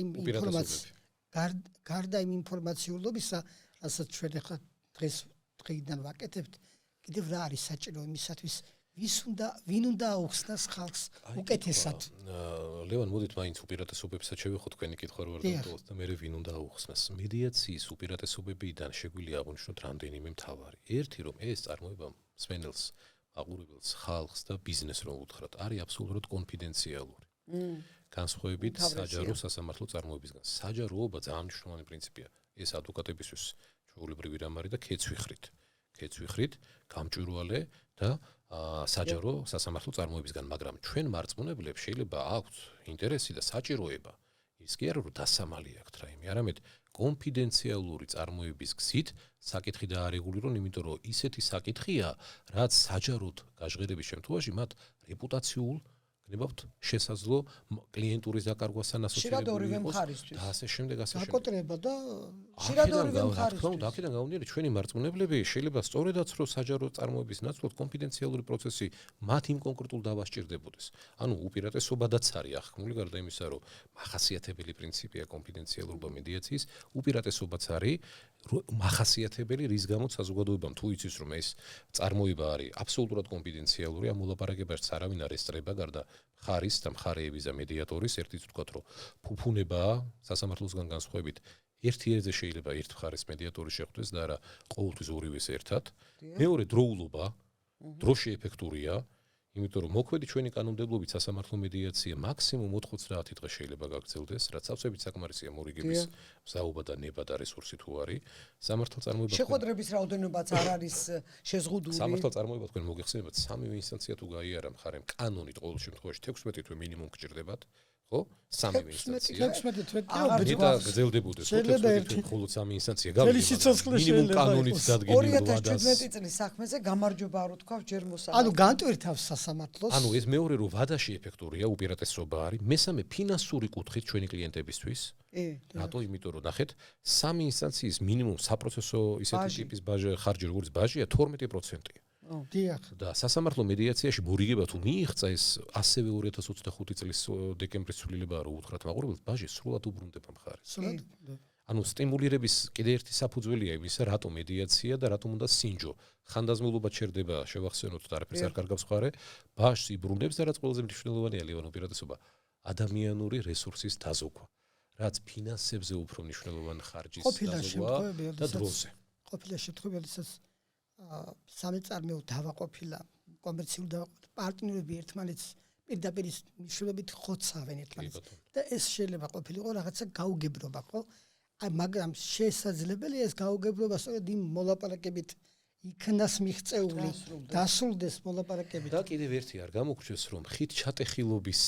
იმ ინფორმაციულობისა, რასაც ჩვენ ახლა დღეიდან ვაკეთებთ, კიდევ რა არის საჭირო იმისათვის, ვინ უნდა აუხსნას ხალხს უკეთესად. ლევან, მოდით მაინც უპირატესობებსაც შევეხოთ თქვენი კითხვა რო არ დავტოვოთ და მე ვინ უნდა აუხსნას. მედიაციის უპირატესობებიდან შეგვიძლია აღვნიშნოთ რამდენიმე მთავარი. ერთი რომ ეს წარმოება მსმენელს, მაყურებელს, ხალხს და ბიზნესს რომ უთხრათ, არის აბსოლუტურად კონფიდენციალური. განსხვავებით საჯარო სასამართლო წარმოებისგან. საჯაროობა ძალიან მნიშვნელოვანი პრინციპია. ეს ადვოკატებისთვის ჩვეულებრივი რამ არის და ქეცვიხრით, გამჭვირვალე და საჯარო სასამართლო წარმოებისგან, მაგრამ ჩვენ მარწმუნებლებს შეიძლება აქვთ ინტერესი და საჭიროება ის კი არა რომ დასამალი აქვთ რაიმე, არამედ კონფიდენციალური წარმოების გზით საკითხი დაარეგულირონ, იმიტომ რომ ისეთი საკითხია, რაც საჯაროდ გაჟღერების შემთხვევაში მათ რეპუტაციულ გნებავთ შესაძლო კლიენტურის დაკარგვასთან ასოცირებული იყოს და ასე შემდეგ. დაკოტრება და ხშირად ორივე მხარისთვის. აქედან გამომდინარე ჩვენი მარწმუნებლები შეიძლება სწორედაც რომ საჯარო წარმოების ნაცვლად კონფიდენციალური პროცესი მათ იმ კონკრეტულ დავას სჭირდებოდეს. ანუ უპირატესობადაც არის აღქმული გარდა იმისა, რომ მახასიათებელი პრინციპია კონფიდენციალურობა მედიაციის, უპირატესობაც არის მახასიათებელი, რის გამოც საზოგადოებამ თუ იცის რომ ეს წარმოება არის აბსოლუტურად კონფიდენციალური, ამ მოლაპარაკებაშიც არავინ არ ესწრება გარდა მხარის და მხარეების და მედიატორის, ერთიც ვთქვათ რომ ფუფუნებაა სასამართლოსგან განსხვავებით ერთი ერთზე შეიძლება ერთ მხარეს მედიატორი შეხვდეს და არა ყოველთვის ორივეს ერთად. მეორე დროულობა, დროში ეფექტურია, იმიტომ რომ მოქმედი ჩვენი კანონმდებლობით სასამართლო მედიაცია მაქსიმუმ 90 დღე შეიძლება გაგრძელდეს, რაც სავსებით საკმარისია მორიგების მზაობა და ნება და რესურსი თუ არის. სამართალ წარმოება შეხვედრების რაოდენობაც არ არის შეზღუდული. სამართალ წარმოება თქვენ მოგეხსენებათ, სამივე ინსტანცია თუ გაიარა მხარემ კანონით ყოველ შემთხვევაში 16 თვე მინიმუმ გჭირდებათ. ხო? სამივე ინსტანცია. 16 თვე მეტა გრძელდებოდეს. მხოლოდ სამი ინსტანცია გავიგებთ. მინიმუმ კანონით დადგენილი ვადას. 2017 წლის საქმეზე გამარჯობა არ ვთქვა ჯერ მოსამართლეს. ანუ განტვირთავს სასამართლოს. ანუ ეს მეორე რომ ვადაში ეფექტურია, უპირატესობა არის. მესამე ფინანსური კუთხით ჩვენი კლიენტებისთვის. რატო? იმიტომ რომ ნახეთ, სამი ინსტანციის მინიმუმ საპროცესო ისეთი ტიპის ხარჯი როგორც ბაჟია 12%-ია. დიახ. და სასამართლო მედიაციაში მორიგება თუ მიიღწა ეს ასევე 2025 წლის დეკემბრის ცვლილება რო უთხრათ მაყურებელს, ბაჟი სრულად უბრუნდება მხარეს. ანუ სტიმულირების კიდე ერთი საფუძველია იმისა, რატომ მედიაცია და რატომ უნდა სინჯო. ხანდაზმულობა ჩერდება, შევახსენოთ და არაფერს არ კარგავს მხარე, ბაჟს იბრუნებს და რაც ყველაზე მნიშვნელოვანია ლევან უპირატესობა, ადამიანური რესურსის დაზოგვა. რაც ფინანსებზე უფრო მნიშვნელოვანი ხარჯის დაზოგვა და დროზე. ყოფილა შემთხვევები, როდესაც სამეწარმეო დავა ყოფილა, კომერციული დავა, პარტნიორები ერთმანეთს პირდაპირ მნიშვნელობით ხოცავენ ერთმანეთს და ეს შეიძლება ყოფილიყო რაღაცა გაუგებრობა, ხო? მაგრამ შესაძლებელია ეს გაუგებრობა სწორედ იმ მოლაპარაკებით იქნას მიღწეული, დასრულდეს მოლაპარაკებით. და კიდევ ერთი არ გამოგჩეს რომ ხით ჩატეხილობის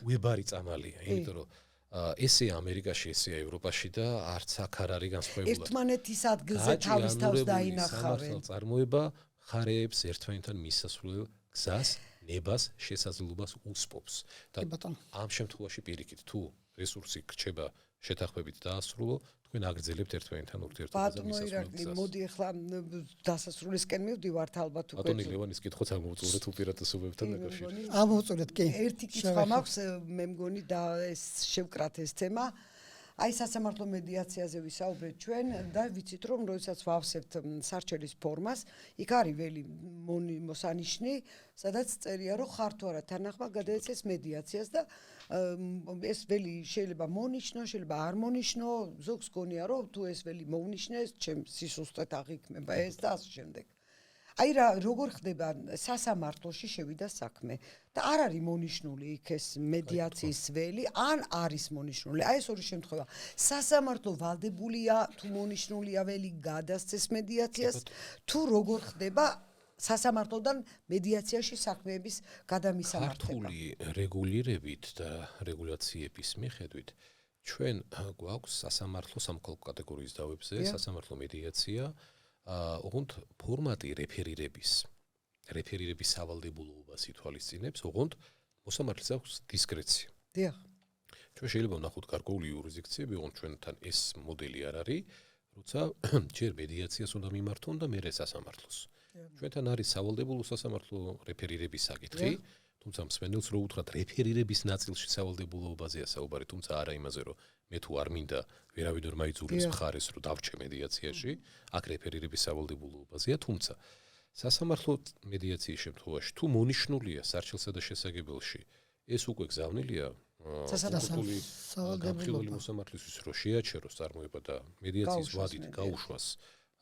უებარი წამალია, იმიტომ რომ ესე ამერიკაში, ესე ევროპაში და არც აქ არ არის განსხვავებული. ერთმანეთის ადგილზე თავის თავს დაინახავენ. სამართალ წარმოება ხარეებს ერთმანეთთან მისასვლელ გზას, ნებას, შესაძლებლობას უსპობს. და ამ შემთხვევაში პირიქით თუ რესურსი გრჩება შეთანხმებით დაასრულო, თქვენ აგრძელებთ ერთმანეთთან ურთიერთობას და მისასვლელ გზას. მოდი ახლა დასასრულისკენ მივდივართ ალბათ უკვე. ბატონი ლევანის კითხვაც ამოვუწურეთ უპირატესობებთან დაკავშირებით. ამოვუწურეთ, კი. ერთი კითხვა მაქვს, მე მგონი და ეს შევკრათ ეს თემა. აი სასამართლო მედიაციაზე ვისაუბრეთ ჩვენ და ვიცით რომ როდესაც ვავსებთ სარჩელის ფორმას, იქ არის ველი მოსანიშნი, სადაც წერია რომ ხარ თუ არა თანახმა გადაეცეს მედიაციას და ეს ველი შეიძლება მონიშნო, შეიძლება არ მონიშნო, ზოგს გონია რომ თუ ეს ველი მოვნიშნეს, ჩემ სისუსტეთ აღიქმება ეს და ასე შემდეგ. აი რა როგორ ხდება სასამართლოში შევიდა საქმე და არ არის მონიშნული იქ ეს მედიაციის ველი ან არის მონიშნული აი ეს ორი შემთხვევა სასამართლო ვალდებულია თუ მონიშნულია ველი გადასცეს მედიაციას თუ როგორ ხდება სასამართლოდან მედიაციაში საქმეების გადამისამართება ქართული რეგულირებით და რეგულაციების მიხედვით ჩვენ გვაქვს სასამართლო სამხალხო კატეგორიის დავებზე სასამართლო მედიაცია ოღონდ ფორმატი რეფერირების სავალდებულობას ითვალისწინებს ოღონდ მოსამართლეს აქვს დისკრეცია დიახ ჩვენ შეიძლება ვნახოთ გარკვეული იურისდიქციები ოღონდ ჩვენთან ეს მოდელი არ არის როცა ჯერ მედიაციას უნდა მიმართონ და მერე სასამართლოს ჩვენთან არის სავალდებულო სასამართლო რეფერირების საკითხი თუმცა მსმენელს რო უთხრათ რეფერირების ნაწილში სავალდებულოობაზეა საუბარი თუმცა არა იმაზე რომ მე თუ არ მინდა ვერავინ ვერ მაიძულებს მხარეს რომ დავჭე მედიაციაში აქ რეფერირების სავალდებულოობაზეა თუმცა სასამართლო მედიაციის შემთხვევაში თუ მონიშნულია სარჩელსა და შესაგებელში ეს უკვე გზავნილია სამართლიანი მოსამართლისთვის რომ შეაჩეროს წარმოება და მედიაციის ვადით გაუშვას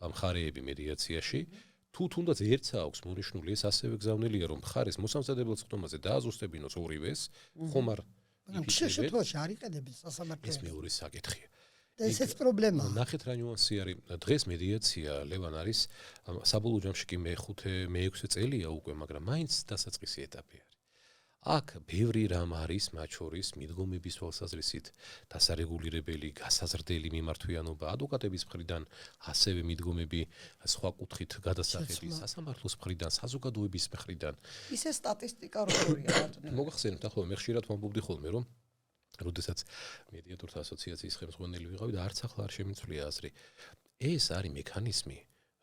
მხარეები მედიაციაში თუ თუნდაც ერთსა აქვს მონიშნული ეს ასევე გზავნილია რომ მხარეს მოსამზადებელ წვდომაზე დააზუსტებინოს ორივეს ხომ არ შეშეთვაში არ იყენებს სასამართლო ეს მეორე საკითხია და ესეც პრობლემაა ნახეთ რა ნიუანსი არის დღეს მედიაცია ლევან არის საბოლოო ჯამში კი მე-6 წელია უკვე მაგრამ მაინც დასაწყისი ეტაპი არის აქ ბევრი რამ არის მათ შორის მიდგომების თვალსაზრისით დასარეგულირებელი გასაზრდელი მიმართვიანობა ადვოკატების მხრიდან ასევე მიდგომები სხვა კუთხით გადასახები სასამართლოს მხრიდან საზოგადოების მხრიდან ისე სტატისტიკა როგორია ბატონო მოგახსენებთ ახლა მე ხშირად ვამბობდი ხოლმე რომ როდესაც მედიატორთა ასოციაციის ხელმძღვანელი ვიყავი და არც ახლა არ შემიცვლია აზრი ეს არის მექანიზმი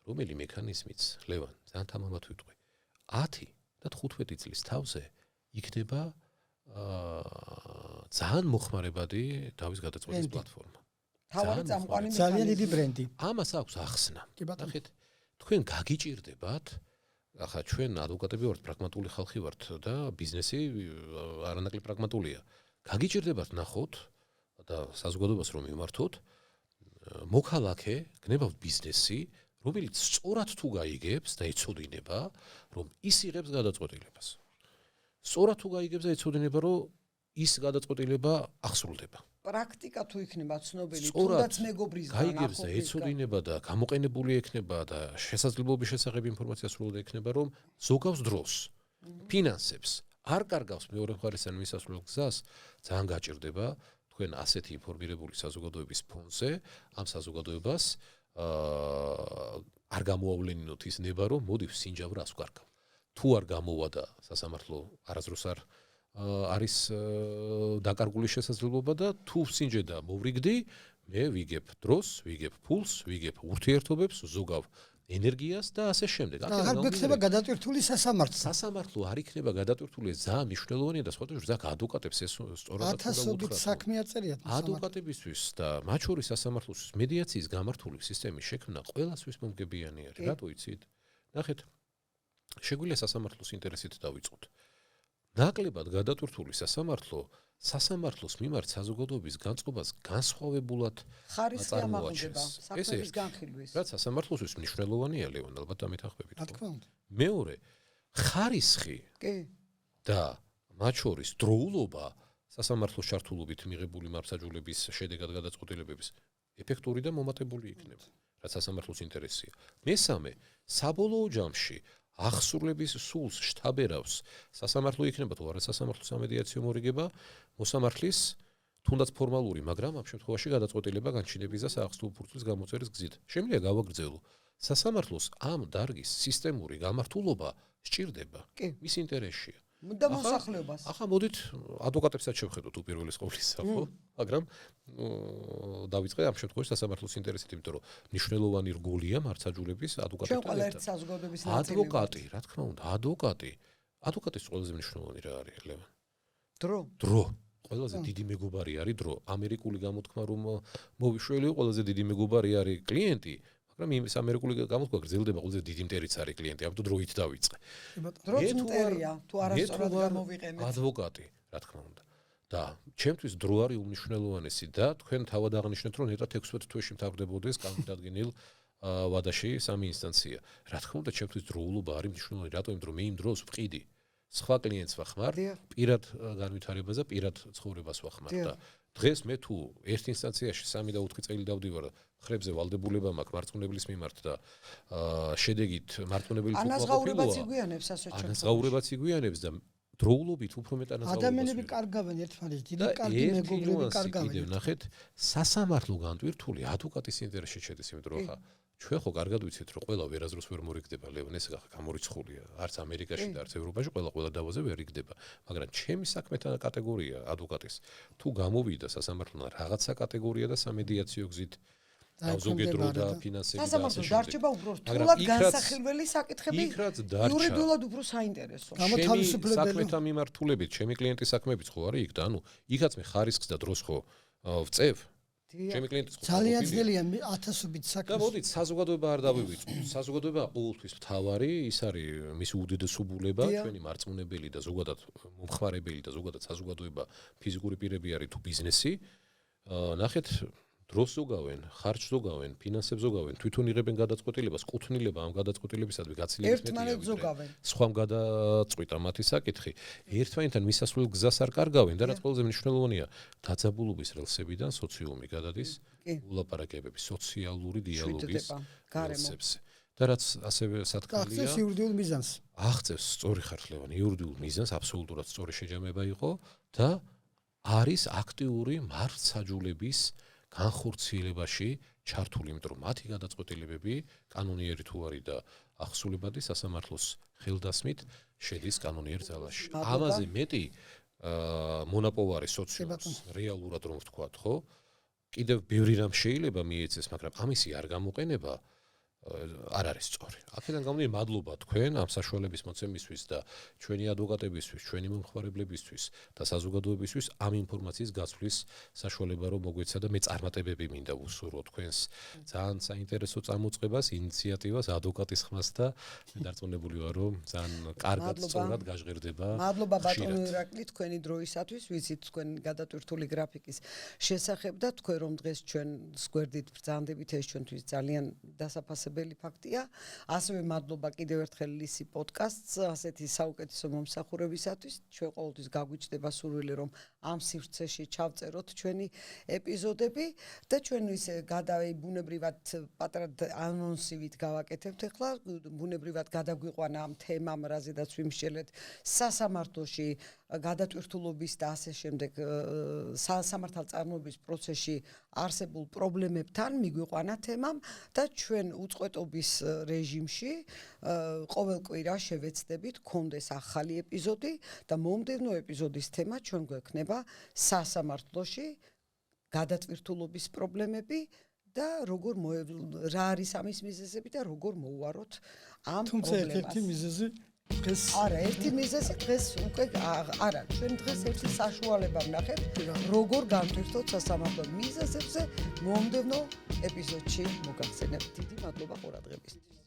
რომელი მექანიზმიც ლევან ძალიან თამამად ვიტყვი 10 და 15 წლის თავზე იქნება ძალიან მოხმარებადი დავის გადაწყვეტის პლატფორმა. თავარი წამყვანი ძალიან დიდი ბრენდი. ამას აქვს ახსნა. ნახეთ, თქვენ გაგიჭირდებათ, ახლა ჩვენ ადვოკატები ვართ, პრაგმატული ხალხი ვართ და ბიზნესი არანაკლებ პრაგმატულია. გაგიჭირდებათ ნახოთ და საზოგადოებას რომ მიმართოთ, მოქალაქე გნებავთ ბიზნესი, რომელიც სწორად თუ გაიგებს და ეცოდინება, რომ ის იღებს გადაწყვეტილებას. სწორად თუ გაიგებს და ეცოდინება, რომ ის გადაწყვეტილება ახსრულდება. პრაქტიკა თუ იქნება ცნობილი, თუნდაც მეგობრისგან გაიგებს და ეცოდინება და გამოყენებული ექნება და შესაძლებლობის შესახებ ინფორმაცია სრულად ექნება, რომ ზოგავს დროს ფინანსებს არ კარგავს მეორე მხარესთან მისასვლელ გზას, ძალიან გაჭირდება თქვენ ასეთი ინფორმირებული საზოგადოების ფონზე ამ საზოგადოებას არ გამოავლენინოთ ის ნება, რომ მოდი სინჯავრას ვკარგავ. თუ არ გამოვა და სასამართლო არასდროს არ არის დაკარგული შესაძლებლობა და თუ სინჯედა მოვრიგდი, მე ვიგებ დროს, ვიგებ ფულს, ვიგებ ურთიერთობებს, ზოგავ ენერგიას და ასე შემდეგ. აღარ გექნება გადატვირთული სასამართლო. სასამართლო არ იქნება გადატვირთული, ძალიან მნიშვნელოვანია და სხვადასხვა ზაქ ადვოკატებს ეს სწორად ათასობით საქმე აწერიათ. ადვოკატებისთვის და მათ შორის სასამართლოსთვის მედიაციის გამართული სისტემის შექმნა ყველასთვის მომგებიანი არის. რატო იცით? ნახეთ, შეგვიძლია სასამართლოს ინტერესით დავიწყოთ. ნაკლებად გადატვირთული სასამართლოს მიმართ საზოგადოების განწყობას განსხვავებულად ხარისხი ამაღლდება საქმის განხილვის. რაც სასამართლოსთვის მნიშვნელოვანია, ლევან, ალბათ დამეთანხმებით. რა თქმა უნდა. მეორე, ხარისხი კი. და მათ შორის დროულობა სასამართლოს ჩართულობით მიღებული მართლმსაჯულების შედეგად გადაწყვეტილებების ეფექტური და მომატებული იქნება, რაც სასამართლოს ინტერესია. მესამე, საბოლოო ჯამში ახსურლების სულს შთაბერავს სასამართლო იქნება თუ არა სასამართლო სამედიაციო მორიგება მოსამართლის თუნდაც ფორმალური, მაგრამ ამ შემთხვევაში გადაწყვეტილება განჩინების და საახსნო ფურცლის გამოწერის გზით. შემიძლია გავაგრძელო. სასამართლოს ამ დარგის სისტემური გამართულობა სჭირდება მის ინტერესშია. და მოსახლეობას. ახლა მოდით ადვოკატებსაც შევხედოთ უპირველეს ყოვლისა, ხო? მაგრამ დავიწყე ამ შემთხვევაში სასამართლოს ინტერესით, იმიტომ რომ მნიშვნელოვანი რგოლია მართლმსაჯულების ადვოკატებთან. ჩვენ ყველა ერთ საზოგადოების ნაწილი. ადვოკატი, რა თქმა უნდა, ადვოკატის ყველაზე მნიშვნელოვანი რა არის, ლევან? დრო. ყველაზე დიდი მეგობარი არის დრო. ამერიკული გამოთქმა რომ მოვიშველიო, ყველაზე დიდი მეგობარი არის კლიენტი. მაგრამ იმის ამერიკული გამოთქმა გრძელდება, ყველაზე დიდი მტერიც არის კლიენტი, ამიტომ დროით დავიწყე. დროც მტერია, თუ არასწორად გამოვიყენეთ. ადვოკატი, რა თქმა უნდა. და ჩემთვის დრო არის უმნიშვნელოვანესი და თქვენ თავად აღნიშნეთ, რომ ნეტად 16 თვეში მთავრდებოდეს კანონდადგენილ ვადაში 3 ინსტანცია. რა თქმა უნდა, ჩემთვის დროულობა არის მნიშვნელოვანი, რატომ? იმიტომ რომ მე იმ დროს ვყიდი. სხვა კლიენტს ვახმარ, პირად განვითარებას და პირად ცხოვრებას ვახმარ და დღეს მე თუ ერთ ინსტანციაში 3 და 4 წელი დავდივარ და ხრებზე ვალდებულება მაქვს მარწმუნებლის მიმართ და შედეგით მარწმუნებელი თუ ანაზღაურებაც იგვიანებს ასე ჩვენ. ანაზღაურებაც იგვიანებს და დროულობით უფრო მეტ ანაზღაურებას. ადამიანები კარგავენ ერთმანეთს, დიდი კარგი მეგობრები კარგავენ. ნახეთ, სასამართლო განტვირთული ადვოკატის ინტერესში შედის, იმიტომ რომ ხა ჩვენ ხო კარგად ვიცით რომ ყველა ვერაზროს ვერ მორიგდება ლევან ეს გამორიცხულია არც ამერიკაში და არც ევროპაში ყველა დავაზე ვერ იგდება მაგრამ ჩემი საქმეთა კატეგორია ადვოკატის თუ გამოვიდა სასამართლოდან რაღაცა კატეგორია და სამედიაციო გზით ზოგადრო და ფინანსები და სასამართლო დარჩება უფრო რთულად განსახილველი საკითხები იურიდიულად უფრო საინტერესო საქმეთა მიმართულებით ჩემი კლიენტის საქმეებიც ხო არის იქ და ანუ იქაც მე ხარისხს და დროს ხო ვწევ ჩემი კლიენტის ძალიან ძნელია ათასობით საქმე. და მოდით საზოგადოება არ დავივიწყოთ. საზოგადოება ყოველთვის მთავარი, ის არის მისი უდიდესობულება, ჩვენი მარწმუნებელი და ზოგადად მომხმარებელი და ზოგადად საზოგადოება ფიზიკური პირები არის თუ ბიზნესი. ნახეთ დროს ზოგავენ, ხარჯს ზოგავენ, ფინანსებს ზოგავენ, თვითონ იღებენ გადაწყვეტილებას, კუთვნილება ამ გადაწყვეტილებისადმი გაცილებით ერთმანეთს ზოგავენ. სხვამ გადაწყვიტა მათი საკითხი. ერთმანეთთან მისასვლელ გზას არ კარგავენ და რაც ყველაზე მნიშვნელოვანია, დაძაბულობის რელსებიდან სოციუმი გადადის ულაპარაკებები, სოციალური დიალოგის რელსებზე. და რაც ასევე სათქმელია, აღწევს იურიდიულ მიზანს. აღწევს, სწორი ხარ ლევან, იურიდიულ მიზანს, აბსოლუტურად სწორი შეჯამება იყო და არის აქტიური მართლმსაჯულების განხორციელებაში ჩართული, იმიტომ რომ მათი გადაწყვეტილებები კანონიერი თუ არის და ახსულებადი სასამართლოს ხელდასმით შედის კანონიერ ძალაში. ამაზე მეტი მონაპოვარი სოციუმს რეალურად რომ ვთქვათ, ხო? კიდევ ბევრი რამ შეიძლება მიეცეს, მაგრამ ამისი არ გამოყენება არ არის სწორი. აქედან გამომდინარე, მადლობა თქვენ ამ საშუალების მოცემისთვის და ჩვენი ადვოკატებისთვის, ჩვენი მომხმარებლებისთვის და საზოგადოებისთვის ამ ინფორმაციის გაცვლის საშუალება რომ მოგვეცა და მე წარმატებები მინდა ვუსურვო თქვენს ძალიან საინტერესო წამოწყებას, ინიციატივას, ადვოკატის ხმას და მე დარწმუნებული ვარ რომ ძალიან კარგად სწორად გაჟღერდება. მადლობა ბატონო ირაკლი თქვენი დროისათვის, ვიცით თქვენ გადატვირთული გრაფიკის შესახებ და თქვენ რომ დღეს ჩვენ სგვერდით ბრძანდებით ეს ჩვენთვის ძალიან დასაფასებელი ფაქტია. ასევე მადლობა კიდევ ერთხელ ლისი პოდკასტს ასეთი საუკეთესო მომსახურებისათვის. ჩვენ ყოველთვის გაგვიჩნდება სურვილი რომ ამ სივრცეში ჩავწეროთ ჩვენი ეპიზოდები და ჩვენ ისე ბუნებრივად პატარა ანონსივით გავაკეთებთ ახლა ბუნებრივად გადაგვიყვანა ამ თემამ რაზედაც ვიმსჯელეთ სასამართლოში გადატვირთულობის და ასე შემდეგ სამართალწარმოების პროცესში არსებულ პრობლემებთან მიგვიყვანა თემამ და ჩვენ უწყვეტობის რეჟიმში ყოველ კვირა შევეცდებით გქონდეს ახალი ეპიზოდი და მომდევნო ეპიზოდის თემა ჩვენ გვექნება სასამართლოში გადატვირთულობის პრობლემები და როგორ რა არის ამის მიზეზები და როგორ მოუვაროთ ამ პრობლემას. თუმცა ერთ-ერთი მიზეზი დღეს არა, ერთი მიზეზი დღეს უკვე არა, ჩვენ დღეს ერთი საშუალება ვნახეთ, როგორ განვირთოთ სასამართლო მიზეზებზე მომდევნო ეპიზოდში მოგახსენებთ. დიდი მადლობა ყურადღებისთვის.